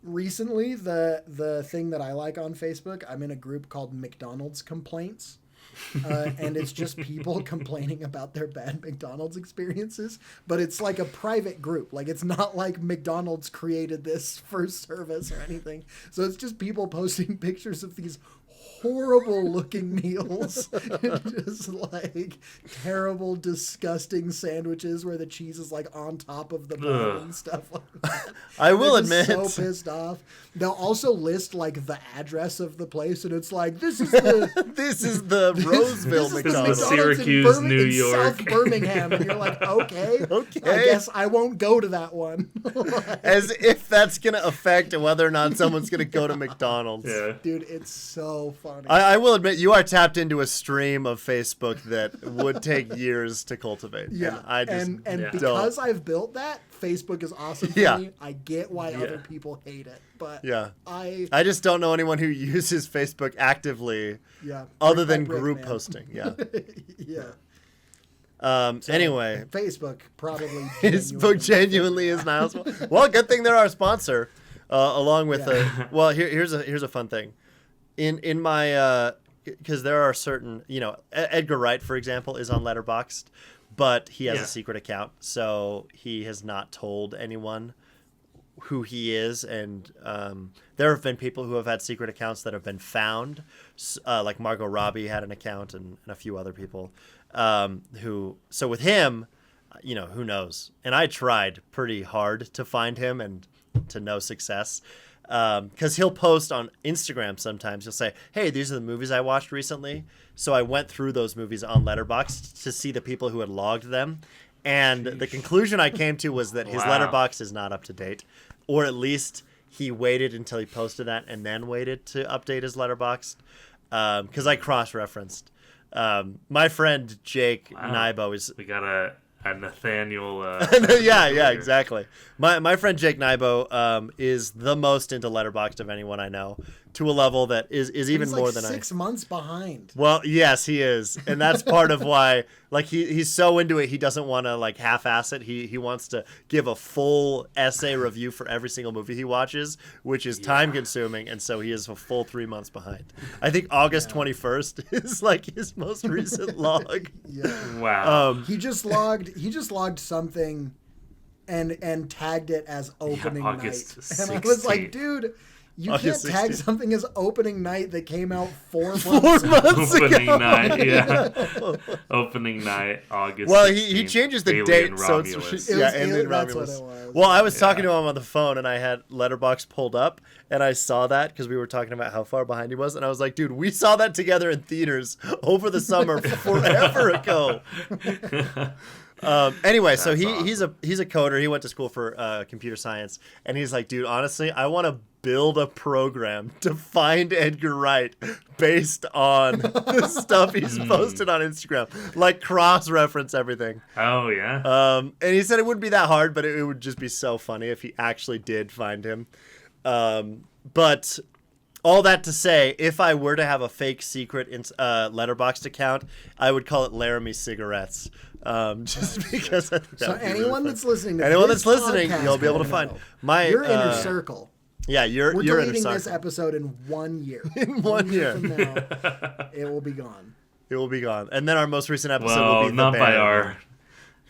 Recently, the thing that I like on Facebook, I'm in a group called McDonald's Complaints. And it's just people complaining about their bad McDonald's experiences, but it's like a private group. Like, it's not like McDonald's created this for service or anything. So it's just people posting pictures of these horrible looking meals. Just like terrible, disgusting sandwiches where the cheese is like on top of the bun and stuff like that. I will They're admit. just so pissed off. They'll also list like the address of the place, and it's like, this is the This is the Roseville this is the McDonald's. Syracuse, in New in York. South Birmingham, and you're like, okay, Okay. I guess I won't go to that one. As if that's going to affect whether or not someone's going to go to McDonald's. Yeah. Dude, it's so funny. I will admit, you are tapped into a stream of Facebook that would take years to cultivate. Yeah, And I just and Yeah. because I've built that, Facebook is awesome for Yeah. me. I get why other people hate it, but Yeah. I I just don't know anyone who uses Facebook actively yeah other brick by than brick, group man. posting. Yeah. Yeah, Anyway, Facebook probably Facebook genuinely is Niles. Well, good thing they're our sponsor. Along with well, here's a fun thing. In my because there are certain, Edgar Wright, for example, is on Letterboxd, but he has Yeah. a secret account, so he has not told anyone who he is. And there have been people who have had secret accounts that have been found, like Margot Robbie had an account, and a few other people who. So with him, who knows? And I tried pretty hard to find him, and to no success. Because he'll post on Instagram sometimes. He'll say, hey, these are the movies I watched recently. So I went through those movies on Letterboxd to see the people who had logged them. And the conclusion I came to was that his Wow. Letterboxd is not up to date. Or at least he waited until he posted that and then waited to update his Letterboxd. Because I cross-referenced. My friend Jake Nybo is... We got a Nathaniel. yeah, exactly. My friend Jake Nybo is the most into Letterboxd of anyone I know, to a level that is even He's more like than 6 months behind. Well, yes, he is, and that's part of why. Like he's so into it, he doesn't want to like half-ass it. He wants to give a full essay review for every single movie he watches, which is time-consuming, and so he is a full 3 months behind. I think August 21st is like his most recent log. Yeah. Wow. He just logged something and tagged it as opening August night. And I was like, 16th. dude, you August can't tag 16th. something as opening night that came out 4 months 4 ago. months Opening ago. night, yeah. Opening night, August. Well, he 16th, changes the Alien date, so Romulus. it's It yeah, was Alien Alien- that's Romulus. what it was. Well, I was talking Yeah. to him on the phone, and I had Letterboxd pulled up, and I saw that because we were talking about how far behind he was, and I was like, "Dude, we saw that together in theaters over the summer forever ago." Anyway, so That's he's a coder. He went to school for computer science, and he's like, "Dude, honestly, I want to build a program to find Edgar Wright based on the stuff he's posted on Instagram, like cross-reference everything." Oh, yeah. And he said it wouldn't be that hard, but it would just be so funny if he actually did find him. But all that to say, if I were to have a fake secret Letterboxd account, I would call it Laramie Cigarettes. Just because I think that So would be anyone really that's listening to Anyone this that's listening, podcast you'll be able to will find know. my Your inner circle. Yeah, We're your inner deleting this circle. episode in 1 year. In 1 year. From now, it will be gone. It will be gone, and then our most recent episode will well, be the not by band. our.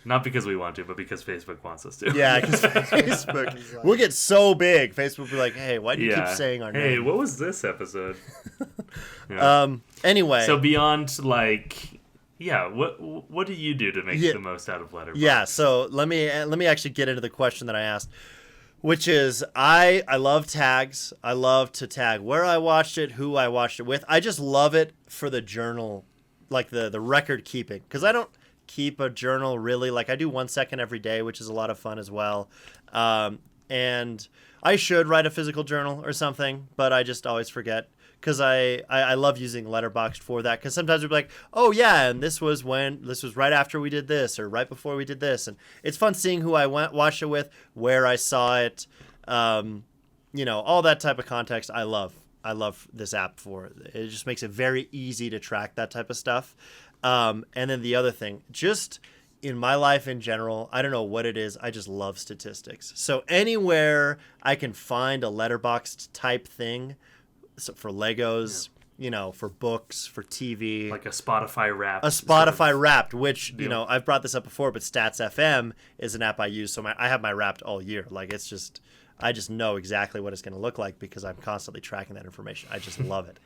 Not because we want to, but because Facebook wants us to. Yeah, because Facebook, we'll get so big. Facebook will be like, "Hey, why do you keep saying our Hey, name?" what was this episode? Yeah. Anyway, So beyond what do you do to make the most out of Letterboxd? yeah. So let me actually get into the question that I asked, which is I love tags. I love to tag where I watched it, who I watched it with. I just love it for the journal, like the record keeping, because I don't keep a journal really. Like I do 1 second every day, which is a lot of fun as well. And I should write a physical journal or something, but I just always forget. Because I love using Letterboxd for that. Because sometimes we'll be like, oh yeah, and this was right after we did this, or right before we did this, and it's fun seeing who I watched it with, where I saw it, all that type of context. I love this app for it. It just makes it very easy to track that type of stuff. And then the other thing, just in my life in general, I don't know what it is, I just love statistics. So anywhere I can find a Letterboxd type thing. So for Legos, for books, for TV. Like a Spotify Wrapped. A Spotify Wrapped, which, I've brought this up before, but Stats FM is an app I use. So I have my Wrapped all year. Like, it's just, I just know exactly what it's going to look like because I'm constantly tracking that information. I just love it.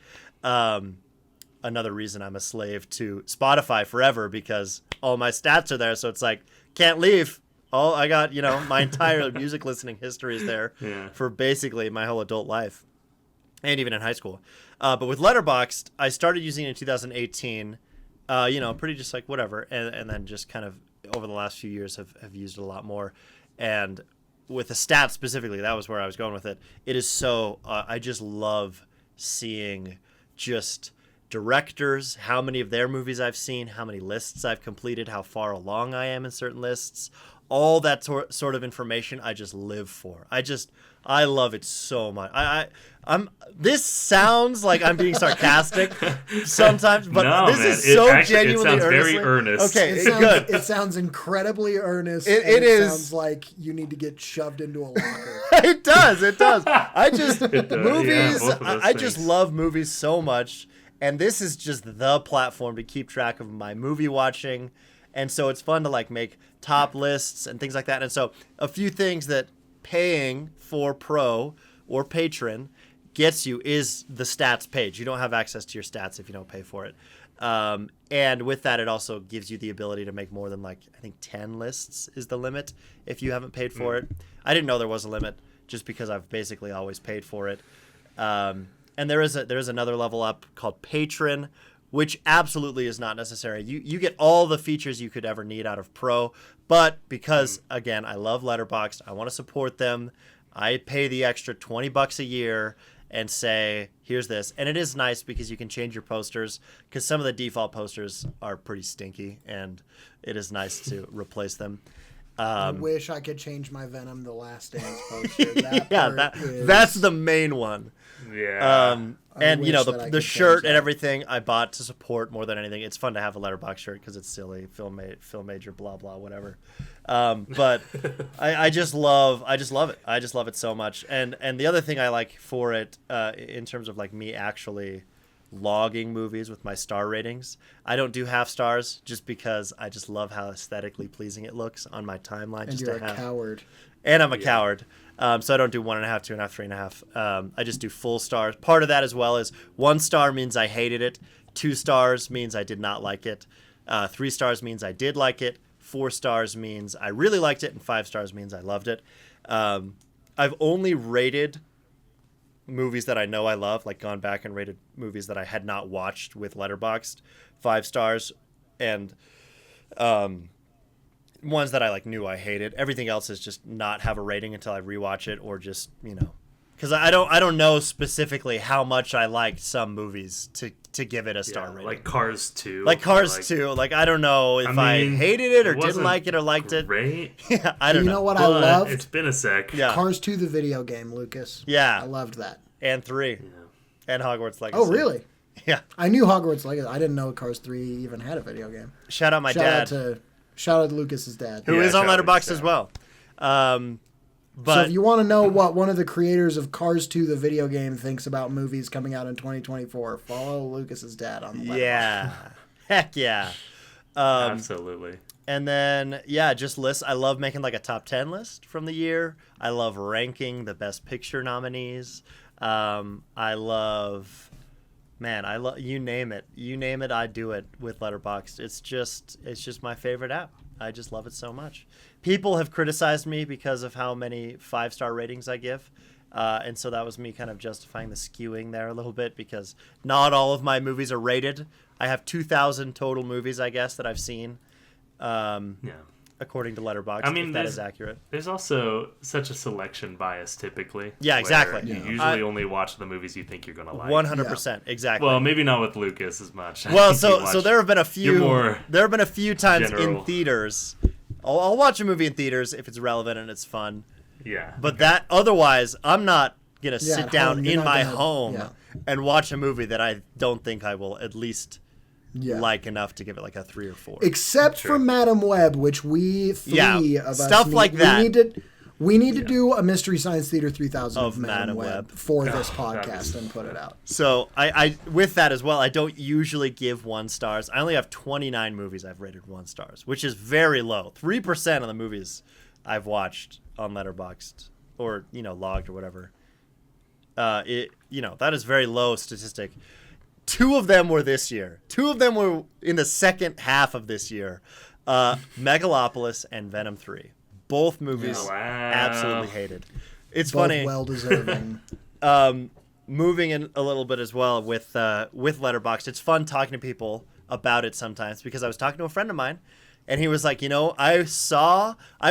Another reason I'm a slave to Spotify forever because all my stats are there. So it's like, can't leave. Oh, I got, my entire music listening history is there for basically my whole adult life and even in high school. But with Letterboxd, I started using it in 2018, pretty just like whatever. And then just kind of over the last few years have used it a lot more. And with the stats specifically, that was where I was going with it. It is so, I just love seeing just directors, how many of their movies I've seen, how many lists I've completed, how far along I am in certain lists. All that sort of information I just live for. I love it so much. This sounds like I'm being sarcastic sometimes, but no, this man. is so genuinely it sounds earnestly. very earnest. Okay, Good. It sounds incredibly earnest. It is. Sounds like you need to get shoved into a locker. It does. I just movies. Yeah, both of those I just things. love movies so much, and this is just the platform to keep track of my movie watching, and so it's fun to like make top lists and things like that. And so a few things that paying for Pro or Patron gets you is the stats page. You don't have access to your stats if you don't pay for it. And with that, it also gives you the ability to make more than I think 10 lists is the limit if you haven't paid for it. I didn't know there was a limit just because I've basically always paid for it. And there is another level up called Patron, which absolutely is not necessary. You get all the features you could ever need out of Pro, but because, again, I love Letterboxd, I want to support them, I pay the extra $20 a year and say, here's this. And it is nice because you can change your posters because some of the default posters are pretty stinky, and it is nice to replace them. I wish I could change my Venom The Last Dance poster. That's the main one. Yeah. And wish that I the could shirt change and that. everything I bought to support more than anything. It's fun to have a Letterboxd shirt because it's silly, film major, blah blah, whatever. But I just love it. I just love it so much. And the other thing I like for it, in terms of me actually logging movies with my star ratings, I don't do half stars just because I just love how aesthetically pleasing it looks on my timeline. And you're a coward. And I'm a coward. So I don't do 1.5, 2.5, 3.5. I just do full stars. Part of that as well is 1 star means I hated it. 2 stars means I did not like it. 3 stars means I did like it. 4 stars means I really liked it. And 5 stars means I loved it. I've only rated movies that I know I love, gone back and rated movies that I had not watched with Letterboxd 5 stars. And ones that I knew I hated. Everything else is just not have a rating until I rewatch it, or just because I don't know specifically how much I liked some movies to give it a star rating. Like Cars 2. Cars 2. I don't know if I hated it or didn't like it or liked it. Great. Yeah, I don't know. You know what I loved? It's been a sec. Yeah. Cars 2, the video game, Lucas. Yeah. I loved that. And 3. Yeah. And Hogwarts Legacy. Oh, really? Yeah. I knew Hogwarts Legacy. I didn't know Cars 3 even had a video game. Shout out my dad. Shout out to Lucas's dad. Who is on shout out Letterboxd to as his well. So But if you want to know what one of the creators of Cars 2, the video game, thinks about movies coming out in 2024, follow Lucas's dad on the Letterboxd. yeah. Heck yeah. Absolutely. And then, just lists. I love making a top 10 list from the year. I love ranking the best picture nominees. I love you name it. You name it, I do it with Letterboxd. It's just my favorite app. I just love it so much. People have criticized me because of how many 5-star ratings I give. And so that was me kind of justifying the skewing there a little bit, because not all of my movies are rated. I have 2,000 total movies, I guess, that I've seen. According to Letterboxd, if that is accurate. There's also such a selection bias typically. Yeah, exactly. You usually only watch the movies you think you're going to like. 100%, exactly. Well, maybe not with Lucas as much. Well, so there have been a few. more There have been a few times general. in theaters. I'll watch a movie in theaters if it's relevant and it's fun. Yeah. But that otherwise, I'm not gonna at sit down home, you're in not my gonna- home yeah. and watch a movie that I don't think I will at least Yeah. like enough to give it a 3 or 4. Except for Madam Web, which we three of us stuff need, like that. We need to do a Mystery Science Theater 3000 Of of Madam Madam Web Web. for this that'd podcast and put it out. So I with that as well, I don't usually give 1 stars. I only have 29 movies I've rated 1 stars, which is very low. 3% of the movies I've watched on Letterboxd or logged or whatever. That is very low statistic. 2 of them were this year. 2 of them were in the second half of this year. Megalopolis and Venom 3. Both movies absolutely hated. It's Both funny. well deserving. Moving in a little bit as well with Letterboxd. It's fun talking to people about it sometimes, because I was talking to a friend of mine and he was like, I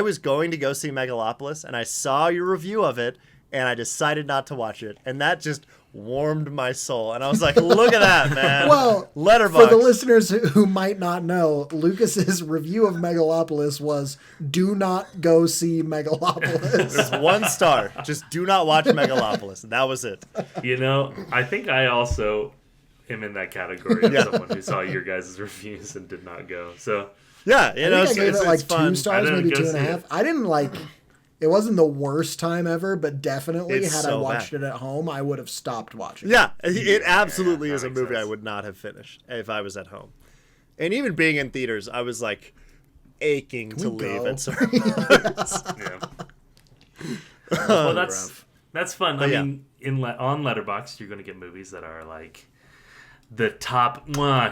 was going to go see Megalopolis and I saw your review of it and I decided not to watch it, and that just warmed my soul. And I was like, look at that, man. Well, Letterboxd. for the listeners who might not know, Lucas's review of Megalopolis was, do not go see Megalopolis. There's 1 star. Just do not watch Megalopolis. That was it. I think I also am in that category of someone who saw your guys' reviews and did not go. So yeah, I think I gave it like 2 fun. stars, maybe 2.5. I didn't like. It wasn't the worst time ever, but definitely had I watched it at home, I would have stopped watching. Yeah, it absolutely is a makes movie sense. I would not have finished if I was at home. And even being in theaters, I was like aching to leave at certain points. yeah. Well, that's fun. I yeah. mean, on Letterboxd, you're going to get movies that are like the top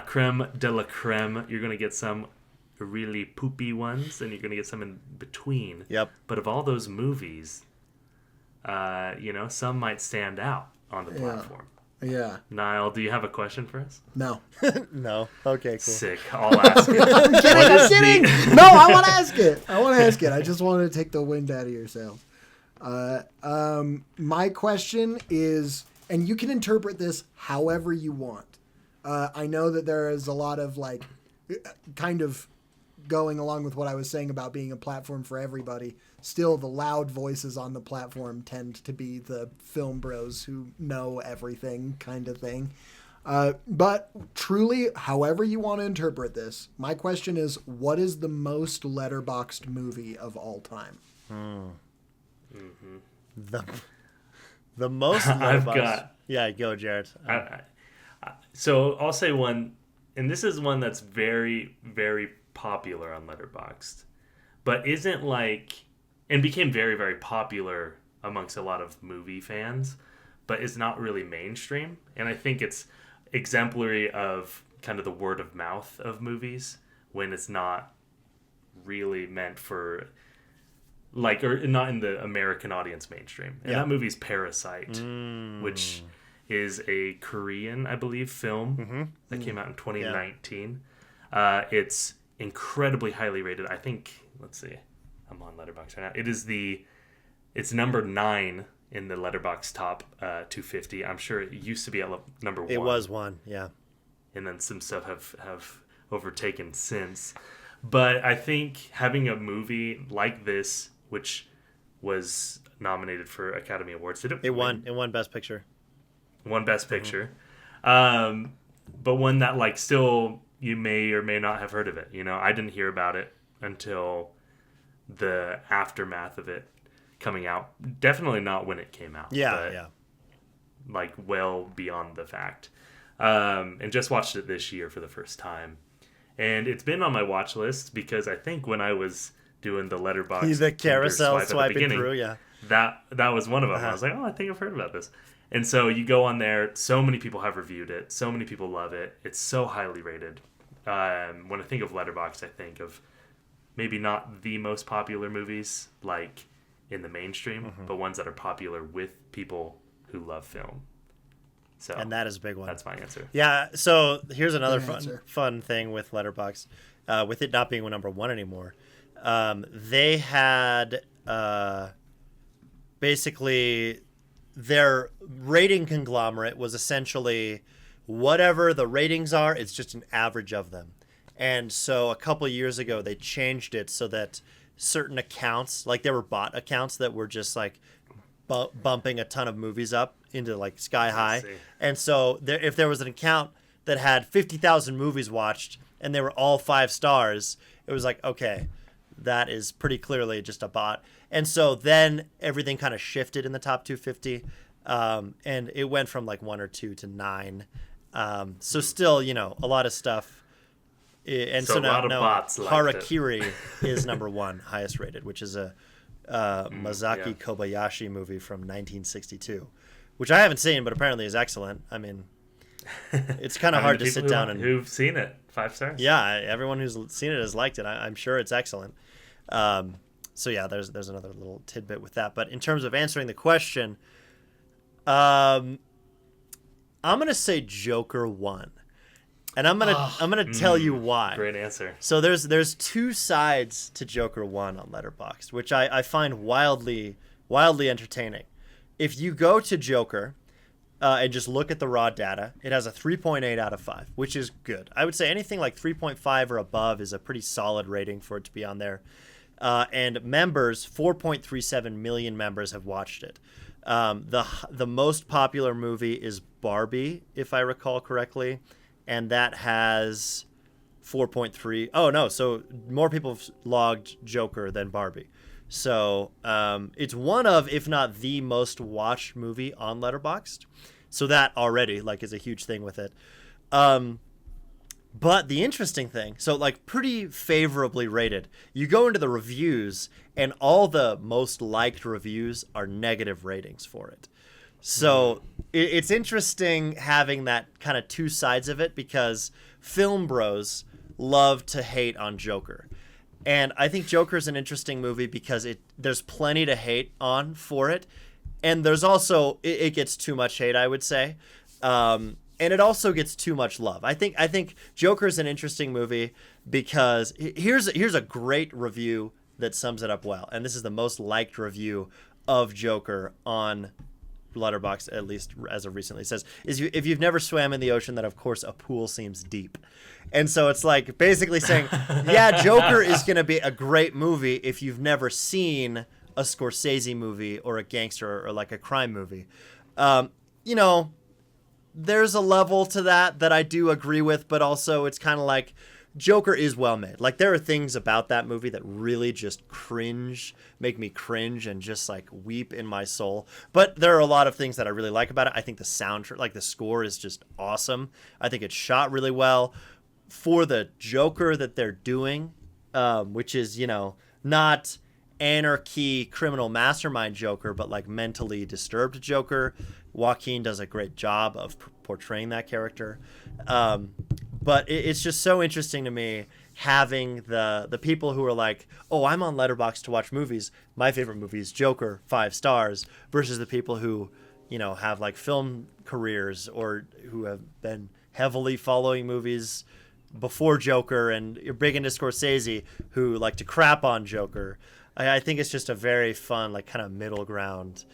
creme de la creme. You're going to get some really poopy ones, and you're going to get some in between. Yep. But of all those movies, some might stand out on the platform. Yeah. Niall, do you have a question for us? No. No. Okay, cool. Sick. I'll ask it. I'm kidding. No, I want to ask it. I just wanted to take the wind out of your sails. My question is, and you can interpret this however you want. I know that there is a lot of kind of going along with what I was saying about being a platform for everybody. Still, the loud voices on the platform tend to be the film bros who know everything kind of thing. But truly, however you want to interpret this, my question is, what is the most Letterboxd movie of all time? The most I've Letterboxd. got. Yeah, go, Jared. So I'll say one, and this is one that's very, very popular on Letterboxd, but isn't and became very, very popular amongst a lot of movie fans, but is not really mainstream. And I think it's exemplary of kind of the word of mouth of movies when it's not really meant for or not in the American audience mainstream. And that movie's Parasite, which is a Korean, I believe, film that came out in 2019. Yeah. It's incredibly highly rated. I think, let's see, I'm on Letterboxd right now. It's number 9 in the Letterboxd top 250. I'm sure it used to be at number 1. It was 1, yeah. And then some stuff have overtaken since. But I think having a movie like this, which was nominated for Academy Awards, It won Best Picture. Won Best Picture. But one that still you may or may not have heard of it. I didn't hear about it until the aftermath of it coming out. Definitely not when it came out. Yeah. Well beyond the fact. And just watched it this year for the first time. And it's been on my watch list because I think when I was doing the Letterboxd, the carousel swiping through, that was one of them. I was like, I think I've heard about this. And so you go on there, so many people have reviewed it, so many people love it. It's so highly rated. When I think of Letterboxd, I think of maybe not the most popular movies in the mainstream, but ones that are popular with people who love film. So, and that is a big one. That's my answer. Yeah. So here's another answer. fun thing with Letterboxd, with it not being number 1 anymore. They had basically their rating conglomerate was essentially whatever the ratings are. It's just an average of them. And so a couple years ago, they changed it so that certain accounts, there were bot accounts that were just bumping a ton of movies up into sky high. And so if there was an account that had 50,000 movies watched and they were all 5 stars, it was okay, that is pretty clearly just a bot. And so then everything kind of shifted in the top 250, and it went from 1 or 2 to 9. So still, a lot of stuff. And so now bots Harakiri is number 1, highest rated, which is a Masaki yeah. Kobayashi movie from 1962, which I haven't seen, but apparently is excellent. I mean, it's kind of hard to sit down and... Who've seen it, 5 stars. Yeah, everyone who's seen it has liked it. I'm sure it's excellent. So yeah, there's another little tidbit with that. But in terms of answering the question, I'm gonna say Joker won, and I'm gonna tell you why. Great answer. So there's 2 sides to Joker 1 on Letterboxd, which I find wildly entertaining. If you go to Joker and just look at the raw data, it has a 3.8 out of 5, which is good. I would say anything like 3.5 or above is a pretty solid rating for it to be on there. And members, 4.37 million members have watched it. The most popular movie is Barbie, if I recall correctly, and that has 4.3. Oh no, so more people have logged Joker than Barbie. So it's one of, if not the most watched movie on Letterboxd. So that already is a huge thing with it. But the interesting thing, so pretty favorably rated. You go into the reviews, and all the most liked reviews are negative ratings for it. So it's interesting having that kind of 2 sides of it, because film bros love to hate on Joker. And I think Joker is an interesting movie because there's plenty to hate on for it. And there's also, it gets too much hate, I would say. And it also gets too much love. I think Joker is an interesting movie because here's a great review that sums it up well. And this is the most liked review of Joker on Letterboxd, at least as of recently. It says, if you've never swam in the ocean, then of course a pool seems deep. And so it's basically saying, yeah, Joker is going to be a great movie if you've never seen a Scorsese movie or a gangster or a crime movie. There's a level to that I do agree with, but also it's kind of Joker is well made. There are things about that movie that really just make me cringe and just weep in my soul. But there are a lot of things that I really like about it. I think the soundtrack, the score is just awesome. I think it's shot really well for the Joker that they're doing, which is, not anarchy criminal mastermind Joker, but mentally disturbed Joker. Joaquin does a great job of portraying that character. But it's just so interesting to me having the people who are oh, I'm on Letterboxd to watch movies. My favorite movie is Joker, 5 stars, versus the people who, have film careers or who have been heavily following movies before Joker and you're big into Scorsese who like to crap on Joker. I think it's just a very fun, kind of middle ground.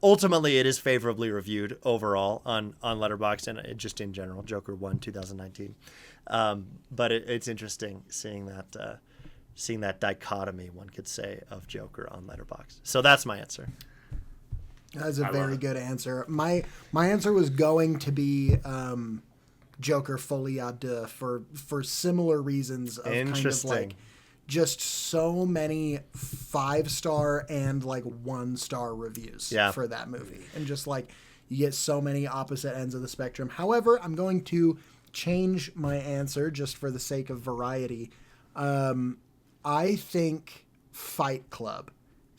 Ultimately, it is favorably reviewed overall on Letterboxd and just in general. Joker won 2019, but it's interesting seeing that dichotomy, one could say, of Joker on Letterboxd. So that's my answer. That's a very good answer. My answer was going to be Joker Folie à Deux for similar reasons of kind of just so many 5-star and 1-star reviews for that movie. And just you get so many opposite ends of the spectrum. However, I'm going to change my answer just for the sake of variety. I think Fight Club.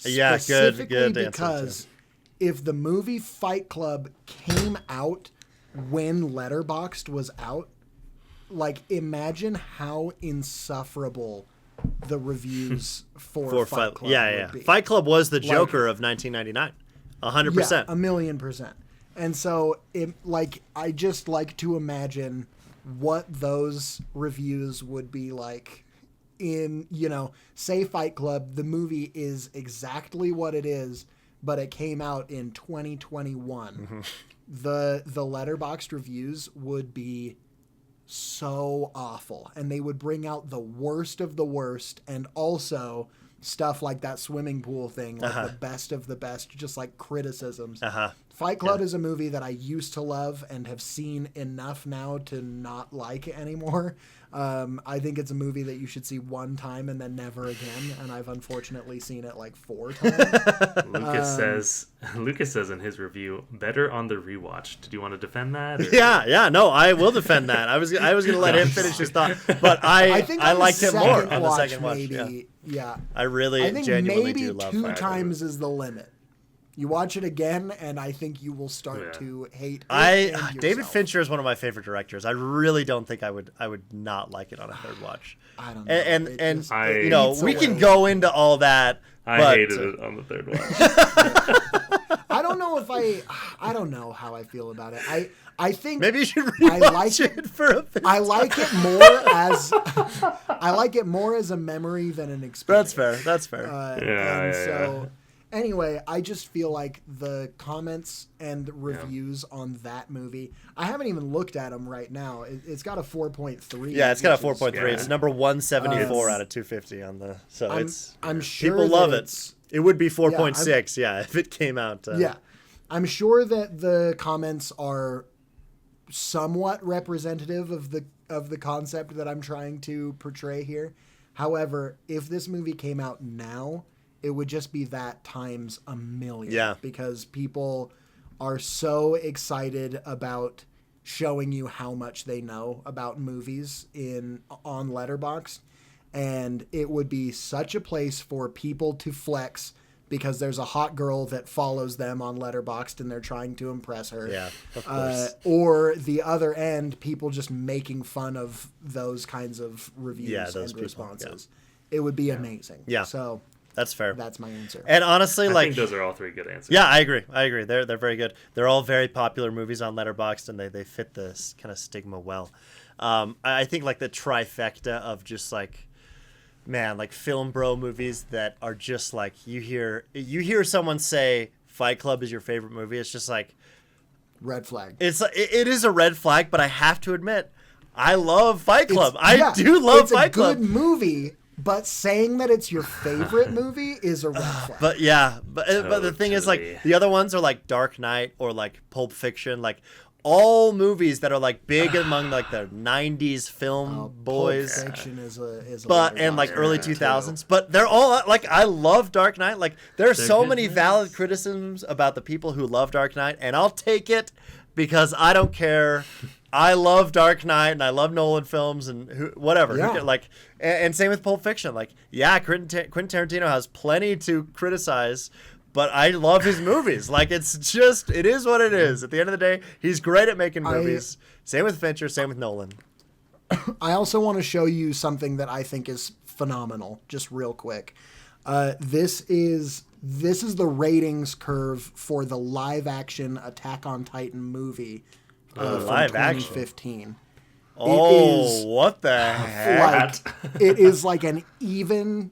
Yeah, good answer. Because if the movie Fight Club came out when Letterboxd was out, imagine how insufferable the reviews for Fight Club would be. Fight Club was the Joker of 1999. 100%. Yeah, 1,000,000%. And so I just like to imagine what those reviews would be like in, say Fight Club, the movie is exactly what it is, but it came out in 2021. Mm-hmm. The Letterboxd reviews would be so awful, and they would bring out the worst of the worst, and also stuff like that swimming pool thing, the best of the best, just criticisms Fight Club is a movie that I used to love and have seen enough now to not like anymore. I think it's a movie that you should see one time and then never again, and I've unfortunately seen it like 4 times. Lucas says in his review, better on the rewatch. Did you want to defend that? Or? Yeah, no, I will defend that. I was going to let him finish his thought, but I liked it more on the second watch. Maybe, yeah. I really genuinely do love maybe Fight 2 Club. times is the limit. You watch it again, and I think you will start to hate it and David yourself. Fincher is one of my favorite directors. I really don't think I would not like it on a third watch. I don't know. And we can go into all that. I hated it on the third watch. I don't know if I don't know how I feel about it. I think maybe you should rewatch it for a bit. I like it more I like it more as a memory than an experience. That's fair. Anyway, I just feel like the comments and reviews on that movie, I haven't even looked at them right now. It's got a 4.3. Yeah, it's got a 4.3. It's number 174 out of 250 on the. So I'm sure people love it. It would be 4.6, if it came out. I'm sure that the comments are somewhat representative of the concept that I'm trying to portray here. However, if this movie came out now, it would just be that times a million. Yeah. Because people are so excited about showing you how much they know about movies on Letterboxd. And it would be such a place for people to flex because there's a hot girl that follows them on Letterboxd and they're trying to impress her. Yeah, of course. Or the other end, people just making fun of those kinds of reviews and responses. Yeah. It would be amazing. Yeah. So that's fair. That's my answer. And honestly, I think those are all 3 good answers. Yeah, I agree. They're very good. They're all very popular movies on Letterboxd, and they fit this kind of stigma well. I think like the trifecta of just like, man, like film bro movies that are just like you hear someone say Fight Club is your favorite movie. It's just like red flag. It is a red flag, but I have to admit, I love Fight Club. I do love Fight Club. It's a good movie. But saying that it's your favorite movie is a red flag. But the thing is, like, the other ones are like Dark Knight or like Pulp Fiction, like all movies that are like big among like the '90s film boys. Pulp Fiction is a and like early 2000s. But they're all like, I love Dark Knight. Like there are so many valid criticisms about the people who love Dark Knight, and I'll take it because I don't care. I love Dark Knight and I love Nolan films and whatever. Yeah. Like, and same with Pulp Fiction. Like, yeah, Quentin Tarantino has plenty to criticize, but I love his movies. Like, it is what it is. At the end of the day, he's great at making movies. Same with Fincher, same with Nolan. I also want to show you something that I think is phenomenal, just real quick. This is the ratings curve for the live action Attack on Titan movie. From live 2015. Action. Oh, what the heck? It is like an even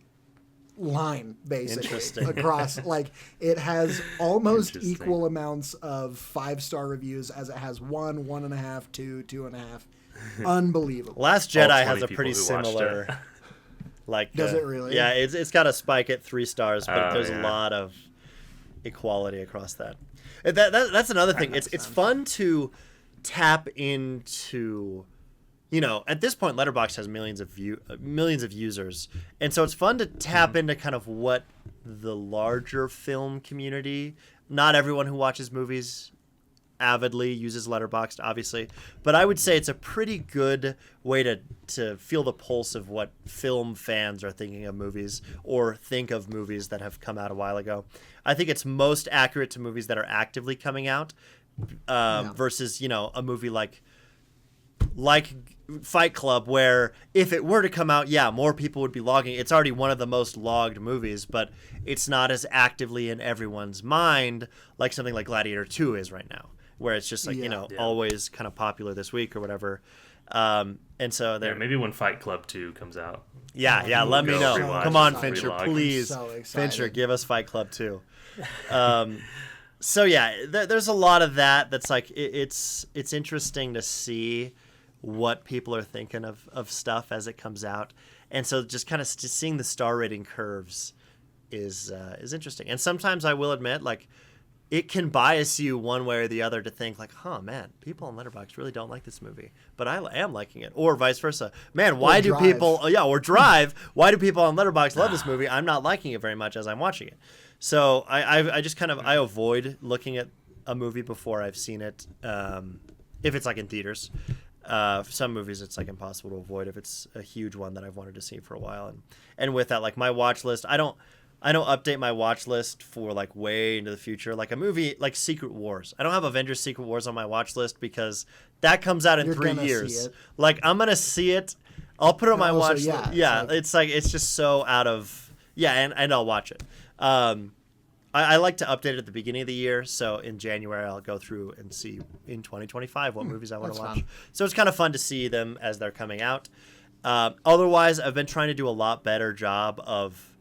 line, basically. Interesting. Across. Like, it has almost equal amounts of 5-star reviews as it has 1, 1.5, 2, 2.5. Unbelievable. Last Jedi has a pretty similar... Like, does it really? Yeah, it's got a spike at 3 stars, but there's a lot of equality across that. That's another thing. It's fun to tap into, at this point Letterboxd has millions of users, and so it's fun to tap into kind of what the larger film community, not everyone who watches movies avidly uses Letterboxd, obviously, but I would say it's a pretty good way to feel the pulse of what film fans are thinking of movies or think of movies that have come out a while ago. I think it's most accurate to movies that are actively coming out versus, a movie like Fight Club, where if it were to come out, more people would be logging. It's already one of the most logged movies, but it's not as actively in everyone's mind like something like Gladiator 2 is right now, where it's just like, always kind of popular this week or whatever. And so maybe when Fight Club 2 comes out. Let me know. Come on, Fincher, please. So Fincher, give us Fight Club 2. So there's a lot of that. That's like it's interesting to see what people are thinking of stuff as it comes out, and so just kind of seeing the star rating curves is interesting. And sometimes I will admit, like, it can bias you one way or the other to think like, huh, man, people on Letterboxd really don't like this movie, but I am liking it, or vice versa. Man, why do people? Or Drive. Why do people on Letterboxd love this movie? I'm not liking it very much as I'm watching it. So I just kind of I avoid looking at a movie before I've seen it, if it's like in theaters. Some movies it's like impossible to avoid if it's a huge one that I've wanted to see for a while, and with that, like my watch list, I don't update my watch list for like way into the future. Like a movie like Secret Wars, I don't have Avengers Secret Wars on my watch list because that comes out in 3 years. Like I'm gonna see it, I'll put it on my watch list. Yeah, it's like it's just so out of and I'll watch it. I like to update it at the beginning of the year, so in January I'll go through and see in 2025 what movies I want to watch. Fun. So it's kind of fun to see them as they're coming out. Otherwise, I've been trying to do a lot better job of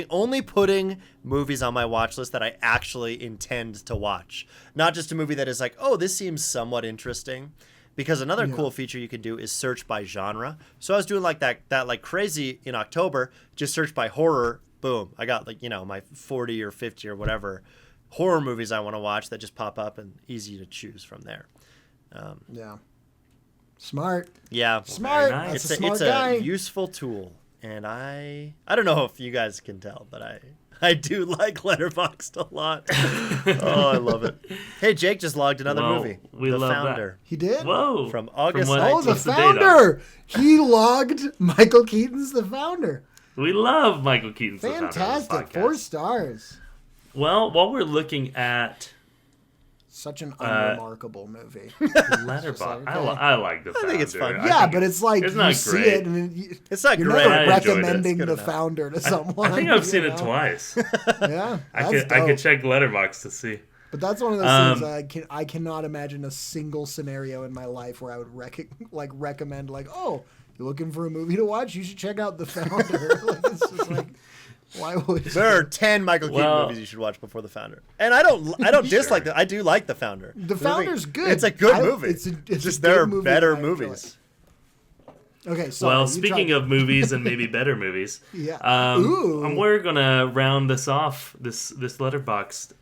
only putting movies on my watch list that I actually intend to watch. Not just a movie that is like, oh, this seems somewhat interesting. Because another cool feature you can do is search by genre. So I was doing like that like crazy in October, just search by horror. Boom, I got like, my 40 or 50 or whatever horror movies I want to watch that just pop up and easy to choose from there. Smart. Yeah. Smart. Nice. It's a guy. useful tool. And I don't know if you guys can tell, but I do like Letterboxd a lot. Oh, I love it. Hey, Jake just logged another movie. We The love Founder. that. He did? Whoa. From August what? 19th. Oh, The What's the date Founder. He logged Michael Keaton's The Founder. We love Michael Keaton's The Founder on this Fantastic. podcast. 4 stars. Well, while we're looking at Such an unremarkable movie. Letterboxd, like, I like The Founder. I think it's fun. Yeah, but it's like it's you not see great. it and It's not you're great. never I enjoyed it. recommending It's The good Founder to someone. I think I've seen you it know? twice. Yeah, I that's could dope. check Letterboxd to see. But that's one of those things I cannot imagine a single scenario in my life where I would recommend oh, you're looking for a movie to watch, you should check out The Founder. It's just like, why would There are 10 Michael Keaton movies you should watch before The Founder. And I don't dislike that. I do like The Founder. The Founder's good. It's a good movie. It's just a there are good movie better that I enjoy. movies. Okay, sorry. Well, speaking of movies and maybe better movies, Ooh. we're gonna round this off this Letterboxd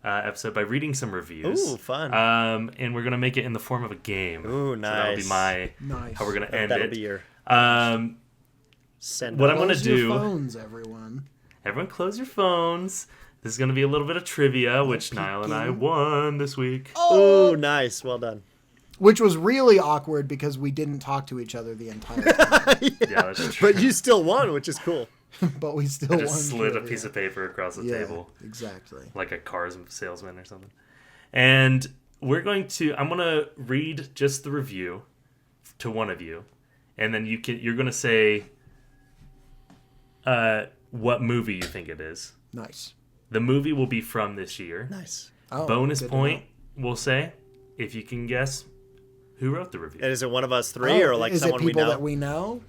episode by reading some reviews. Ooh, fun. And we're gonna make it in the form of a game. Ooh, So that'll be nice. how we're gonna end That'll it. be your send What off. I'm gonna Close do. your phones, everyone. Everyone, close your phones. This is gonna be a little bit of trivia, which Niall and I won this week. Oh, nice. Well done. Which was really awkward because we didn't talk to each other the entire time. Yeah, that's true. But you still won, which is cool. But we still I won. just slid a trivia. piece of paper across the Yeah, table. exactly. Like a cars salesman or something. And I'm going to read just the review to one of you, and then you're going to say what movie you think it is. Nice. The movie will be from this year. Nice. Oh, Bonus good to point, we'll say, if you can guess who wrote the review. And is it one of us know. three or like is someone it people we know? that we know?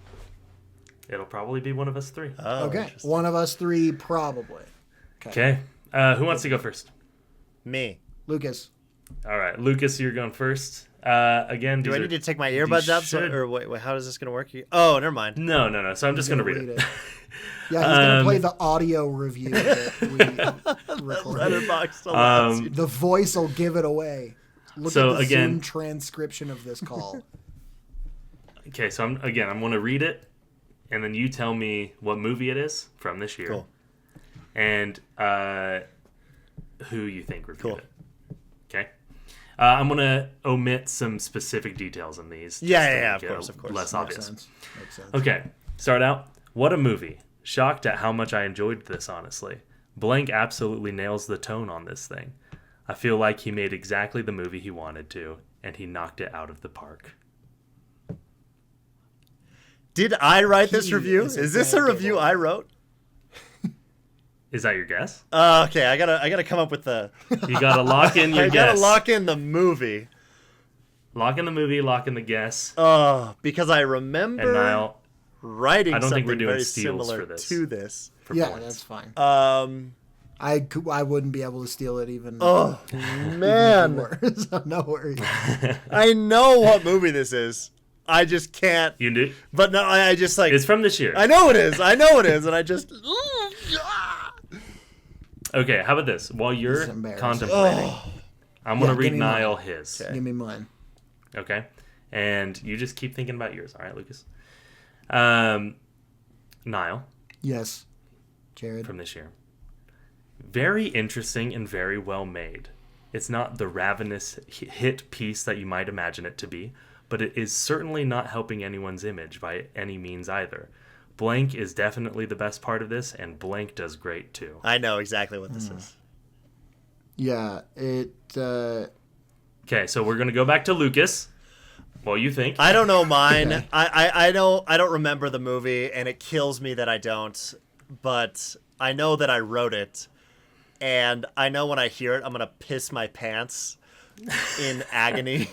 It'll probably be one of us three. Oh, Okay, interesting. one of us three probably. Okay. Who wants to go first? Me. Lucas. All right, Lucas, you're going first. Again, Do I these need are- to take my earbuds out? should. Or wait, how is this going to work? Oh, never mind. No. So I'm just going to read it. Yeah, he's gonna play the audio review that we recorded. Letterboxd allows you. The voice will give it away. Look So, at the again- Zoom transcription of this call. Okay, so I'm going to read it, and then you tell me what movie it is from this year. Cool. And who you think reviewed Cool. it. Okay. I'm going to omit some specific details in these. just Yeah, to yeah, make of it course, of course. Less Makes obvious. sense. Makes sense. Okay, start out. What a movie. Shocked at how much I enjoyed this, honestly. Blank absolutely nails the tone on this thing. I feel like he made exactly the movie he wanted to, and he knocked it out of the park. Did I write this He review? is Is this a incredible. review I wrote? Is that your guess? Okay, I gotta come up with the. You gotta lock in your I guess. gotta lock in the movie. Lock in the movie, lock in the guess. Because I remember And Niall, writing I don't think we're something doing very steals similar for this. to this. for Yeah, points. that's fine. Um, I wouldn't be able to steal it even. oh man, Worse. No worries. I know what movie this is. I just can't. You do? But no, I just like. It's from this year. I know it is. And I just. Okay, how about this? While This you're is embarrassing. contemplating, I'm going to Yeah, read give me Niall mine. his. Okay. Give me mine. Okay? And you just keep thinking about yours. All right, Lucas? Niall, Yes, Jared. from this year. Very interesting and very well made. It's not the ravenous hit piece that you might imagine it to be, but it is certainly not helping anyone's image by any means either. Blank is definitely the best part of this, and Blank does great too. I know exactly what this is. Yeah, it. Okay, so we're gonna go back to Lucas. What do you think? I don't know mine. Okay. I don't remember the movie, and it kills me that I don't. But I know that I wrote it, and I know when I hear it, I'm gonna piss my pants in agony.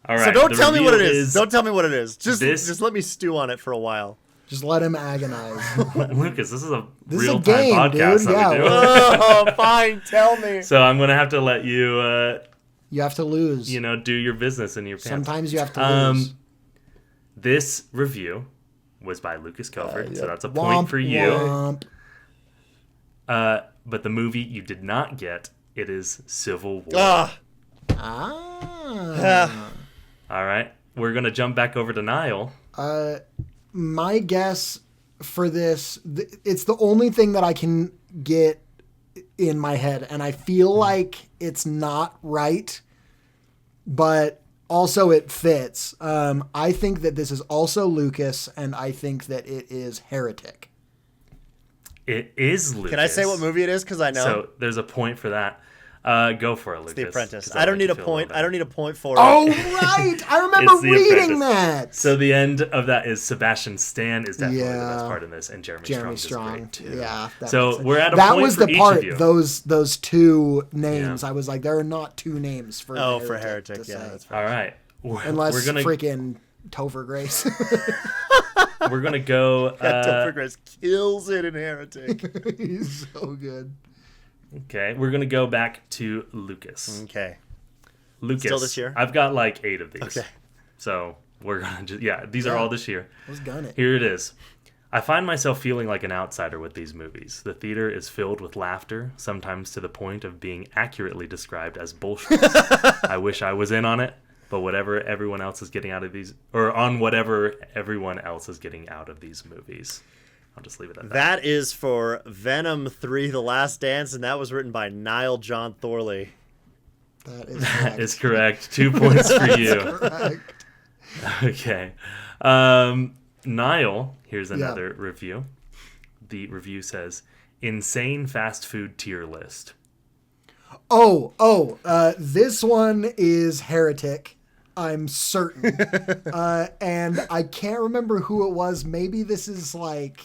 All right. So don't the tell me what it reveal is. Don't tell me what it is. Just this- just let me stew on it for a while. Just let him agonize. Lucas, this is a This is a real-time game, podcast dude. that Yeah, we do. Oh, fine. Tell me. So I'm gonna have to let you, You have to lose. do your business in your pants. Sometimes you have to lose. This review was by Lucas Covert, so that's a Womp, point for you. womp. But the movie you did not get, it is Civil War. Ah. Ah. All right, we're gonna jump back over to Niall. My guess for this, it's the only thing that I can get in my head, and I feel like it's not right, but also it fits. I think that this is also Lucas, and I think that it is Heretic. It is Lucas. Can I say what movie it is? Because I know. So there's a point for that. Go for it, Lucas. The Apprentice. 'cause I don't like need to a feel point. little I don't better. need a point for it. Oh, right! I remember It's The reading Apprentice. that. So the end of that is Sebastian Stan is definitely the best Yeah. part in this, and Jeremy, Jeremy Strong Strong. is great too. Yeah. that So makes sense. we're at a that point was for the each part. of you. Those two names. Yeah. I was like, there are not two names for Oh, Heretic for Heretic. to Yeah, say. that's All right. Unless we're gonna freaking Topher Grace. we're gonna go. Topher Grace kills it in Heretic. He's so good. Okay, we're gonna go back to Lucas. Okay. Lucas, Still this year? I've got like 8 of these. Okay. So we're gonna these are Yeah. all this year. Let's gun it. Here it is. I find myself feeling like an outsider with these movies. The theater is filled with laughter, sometimes to the point of being accurately described as bullshit. I wish I was in on it, but whatever everyone else is getting out of these, or on whatever everyone else is getting out of these movies. I'll just leave it at that. That is for Venom 3: The Last Dance, and that was written by Niall John Thorley. That is That correct. is correct. 2 points for you. correct. Okay. Niall, here's another review. The review says, insane fast food tier list. This one is Heretic. I'm certain. And I can't remember who it was. Maybe this is like,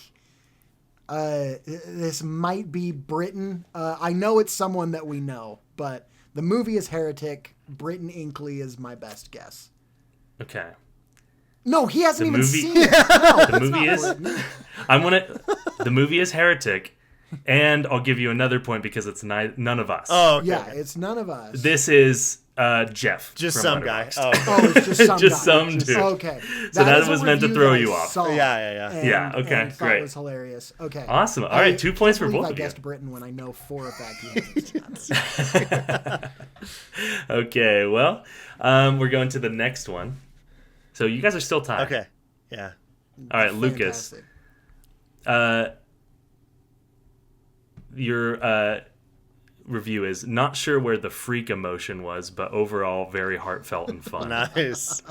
this might be Britain. I know it's someone that we know, but the movie is Heretic. Britton Inkley is my best guess. Okay. No, he hasn't The even movie- seen it. No, The movie is the movie is Heretic, and I'll give you another point because it's none of us. Oh, okay. yeah, it's none of us. This is Jeff. Just from some guy. Letterboxd. Oh. Oh, it's just some Just guy. some dude. Okay. So that is a was meant to review throw that I you off. saw Yeah. and- Yeah, okay, and thought great. It was hilarious. Okay. Awesome. All right, 2 points for I both of you. guessed Britain when I know for a fact he hasn't. Okay, well, we're going to the next one. So you guys are still tied. Okay. Yeah. All right, Lucas. Fantastic. Your review is not sure where the freak emotion was, but overall very heartfelt and fun. Nice.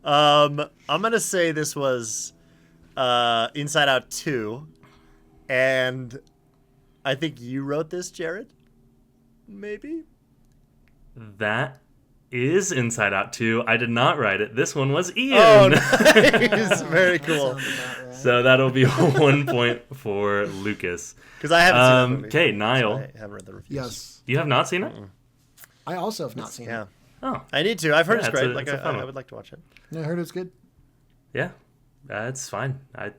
I'm gonna say this was Inside Out 2, and I think you wrote this, Jared. Maybe. That is Inside Out 2. I did not write it. This one was Ian. Oh, nice. Very cool. Sounds about right. So that'll be 1 point for Lucas. Because I haven't seen that movie. Okay, Niall. I haven't read the reviews. Yes. You have not seen it? I also have not seen Yeah. it. Oh, I need to. I've heard Yeah, it's it's great. a- Like it's a fun I one. would like to watch it. I heard it's good. yeah. It's fine. I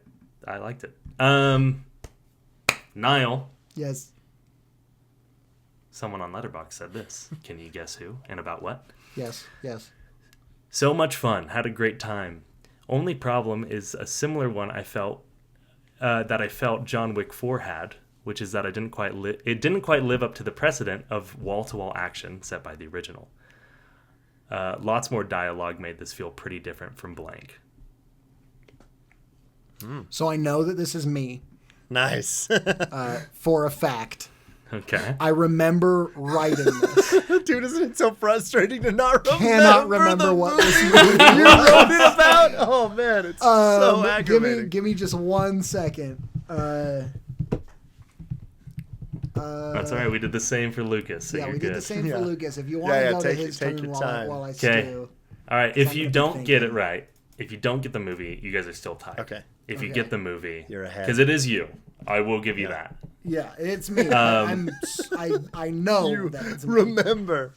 liked it. Niall. Yes. Someone on Letterboxd said this. Can you guess who and about what? Yes. Yes. So much fun. Had a great time. Only problem is a similar one I felt John Wick 4 had, which is that it didn't quite live up to the precedent of wall-to-wall action set by the original. Lots more dialogue made this feel pretty different from Blank. So I know that this is me Nice. for a fact. Okay. I remember writing this. Dude, isn't it so frustrating to not remember? Cannot remember what this movie you wrote it about? Oh man, it's so aggravating. Give me just 1 second. That's all right. We did the same for Lucas, so Yeah, you're we good. did the same Yeah. for Lucas. If you want Yeah, to go take- to his take turn your while time. I Okay. stew. All right. If I'm you gonna be don't get it thinking. right, if you don't get the movie, you guys are still tied. Okay. If you Okay. get the movie, You're ahead. because it is you. I will give you that. Yeah, it's me. I know that it's me. Remember.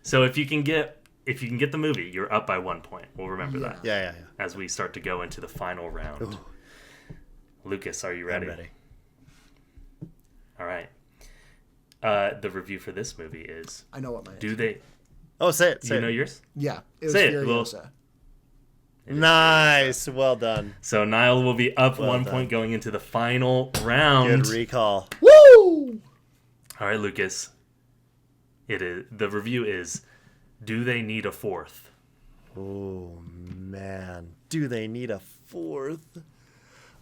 So if you can get the movie, you're up by 1 point. We'll remember Yeah. that Yeah. as we start to go into the final round. Ooh. Lucas, are you ready? I'm ready. All right. The review for this movie is: I know what my Do they? Oh, say it. Do Say you know it. yours? Yeah, it was Say it, Will. Furiosa. Nice. Well done. So Niall will be up Well 1 done. point going into the final round. Good recall. Woo! All right, Lucas. The review is: Do they need a fourth? Oh man, do they need a fourth?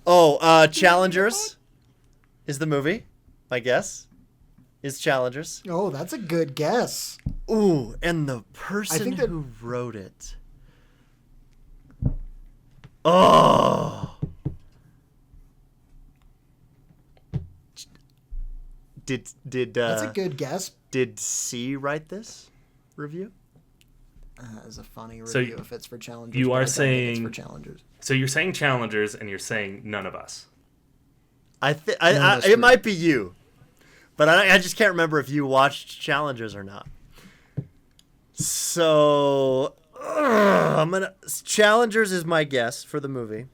Oh, Challengers is the movie. My guess is Challengers. Oh, that's a good guess. Ooh, and the person think that- who wrote it. Oh. Did That's a good guess. did C write this review? As a funny So review if it's for challengers. you but are I don't think it's saying- for challengers. So you're saying challengers, and you're saying none of us. that's It true. might be you, but I just can't remember if you watched Challengers or not. So Challengers is my guess for the movie.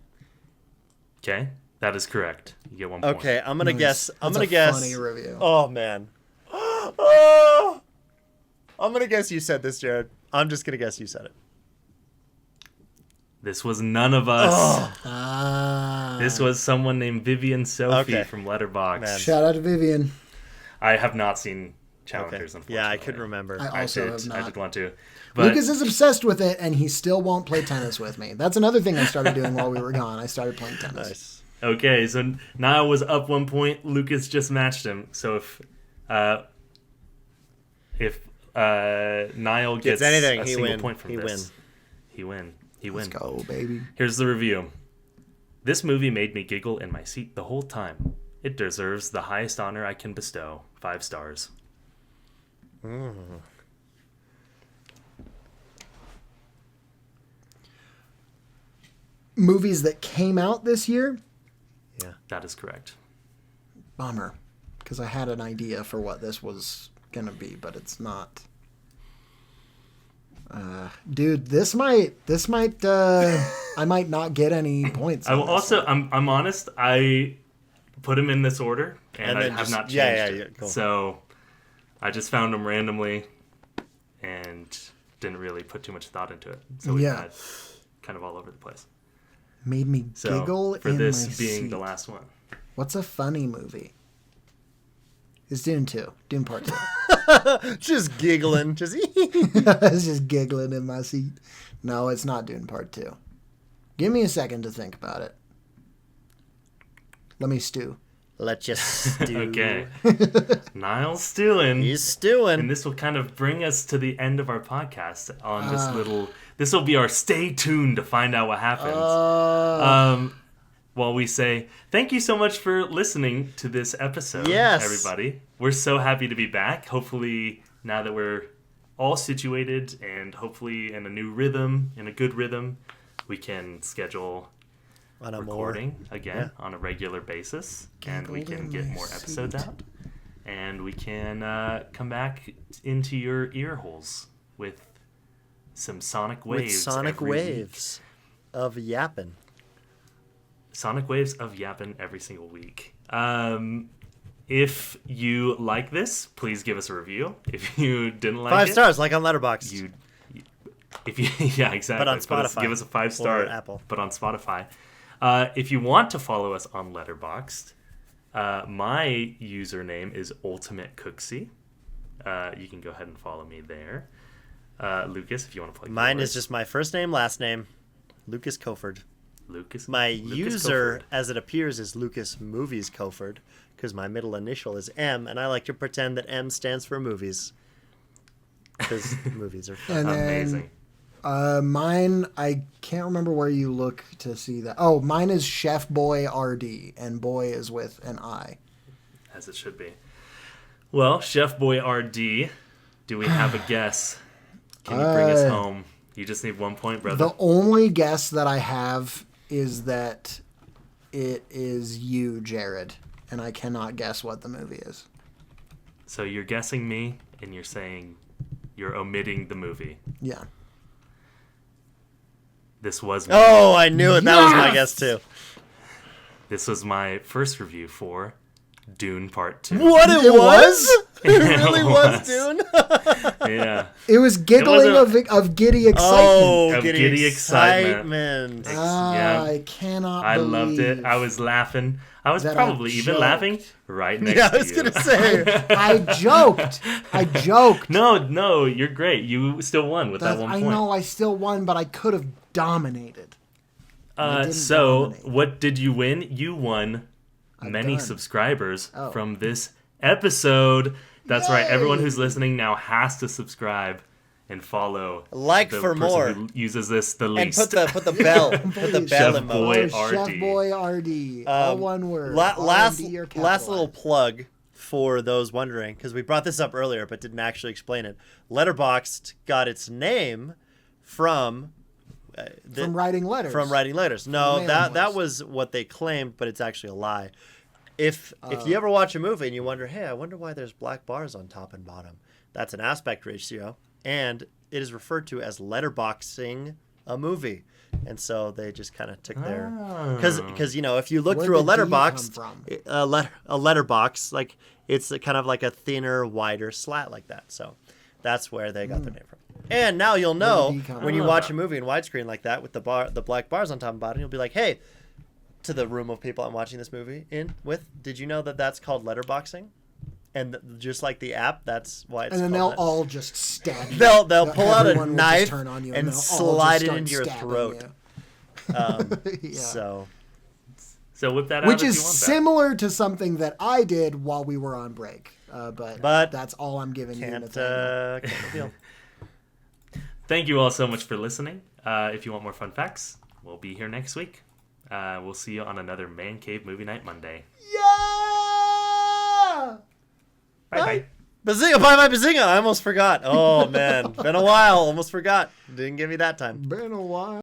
Okay, that is correct. You get 1 point. Okay, I'm gonna Nice. guess. I'm That's gonna a guess. funny review. Oh man. Oh, I'm gonna guess you said this, Jared. I'm just gonna guess you said it. This was none of us. Ah. This was someone named Vivian Sophie Okay. from Letterboxd. Man. Shout out to Vivian. I have not seen Okay. Challengers, unfortunately. Yeah, I couldn't remember. I also have I not. did want to. But Lucas is obsessed with it, and he still won't play tennis with me. That's another thing I started doing while we were gone. I started playing tennis. Nice. okay, so Niall was up 1 point. Lucas just matched him. So if Niall gets anything, a he single win. point from He this, he win. Let's go, baby. Here's the review. This movie made me giggle in my seat the whole time. It deserves the highest honor I can bestow. 5 stars. Movies that came out this year? Yeah. That is correct. Bummer. Because I had an idea for what this was going to be, but it's not. Dude, this might, I might not get any points. I on will this also. one. I'm honest. I put them in this order, and I then have just- not changed yeah, it. yeah, cool. So I just found them randomly, and didn't really put too much thought into it. So we Yeah. had kind of all over the place. Made me So giggle for in this my being seat. the last one. What's a funny movie? It's Dune 2. Dune Part 2. Just giggling. Just I was just giggling in my seat. No, it's not Dune Part 2. Give me a second to think about it. Let me stew. let you stew. Okay. Niall's stewing. He's stewing. And this will kind of bring us to the end of our podcast on this little. This will be our stay tuned to find out what happens. While we say thank you so much for listening to this episode, Yes. everybody. We're so happy to be back. Hopefully, now that we're all situated and hopefully in a new rhythm, in a good rhythm, we can schedule On a more. recording again on a regular basis, and we Giggled can in get my more episodes seat. out, and we can come back into your ear holes with some sonic waves. With sonic every week. waves of yapping. Sonic waves of yapping every single week. If you like this, please give us a review. If you didn't like 5 it, stars, like on Letterboxd. if you yeah, exactly. But on Put us- Spotify give us a 5-star. or Apple. But on Spotify. If you want to follow us on Letterboxd, My username is Ultimate Cooksy. You can go ahead and follow me there. Lucas, if you want to plug Mine yours. is just my first name, last name, Lucas Coford. Lucas User, Coford. as it appears, is Lucas Movies Coford, because my middle initial is M, and I like to pretend that M stands for movies. Because movies are fun. And then, Amazing. Mine, I can't remember where you look to see that. Oh, mine is Chef Boy RD, and boy is with an I. As it should be. Well, Chef Boy RD, do we have a guess? Can you bring us home? You just need 1 point, brother. The only guess that I have is that it is you, Jared, and I cannot guess what the movie is. So you're guessing me, and you're saying you're omitting the movie. Yeah. This was me. Oh, I knew it. That was my Yes! guess, too. This was my first review for Dune Part 2. What it was? It It really was, was. Dune? Yeah. It was giggling wasn't- of giddy excitement. Oh, Of giddy giddy excitement. Yeah. I cannot I believe loved it. I was laughing. I was that I probably even joked. laughing right next Yeah, to I was you. going to say. I joked. No, you're great. You still won with that 1 I point. know I still won, but I could have dominated. I didn't So, dominate. what did you win? You won many done. subscribers Oh. from this episode. That's right. Everyone Yay! who's listening now has to subscribe and follow. Like the for person more. who uses this the And least. put the bell. Put the bell Chef emoji. Boy Oh, Chef RD. Boy RD. All one word. Last RD or little capitalized. plug for those wondering, because we brought this up earlier but didn't actually explain it. Letterboxd got its name from From writing letters. From writing letters. No, The that mailing was what they claimed, but it's actually a lie. If you ever watch a movie and you wonder, hey, I wonder why there's black bars on top and bottom, that's an aspect ratio, and it is referred to as letterboxing a movie. And so they just kind of took their because if you look Where'd through a the D letterbox, come a letterbox, like it's kind of like a thinner, wider slat like that. So that's where they got their name from. And now you'll know D come when you from? watch a movie in widescreen like that with the black bars on top and bottom, you'll be like, hey, to the room of people I'm watching this movie in with, did you know that that's called letterboxing? And just like the app, that's why it's And then called they'll that. all just stab you. They'll pull out a Everyone will just knife turn on you and they'll all just slide it start into your stabbing throat. you. Yeah. So So whip that out Which if is you want that. similar to something that I did while we were on break. But that's all I'm giving you, can't Nathaniel. reveal. Thank you all so much for listening. If you want more fun facts, we'll be here next week. We'll see you on another Man Cave Movie Night Monday. Yeah! Bye. Bazinga, bye bye Bazinga. I almost forgot. Oh man, been a while. Almost forgot. Didn't give me that time. Been a while.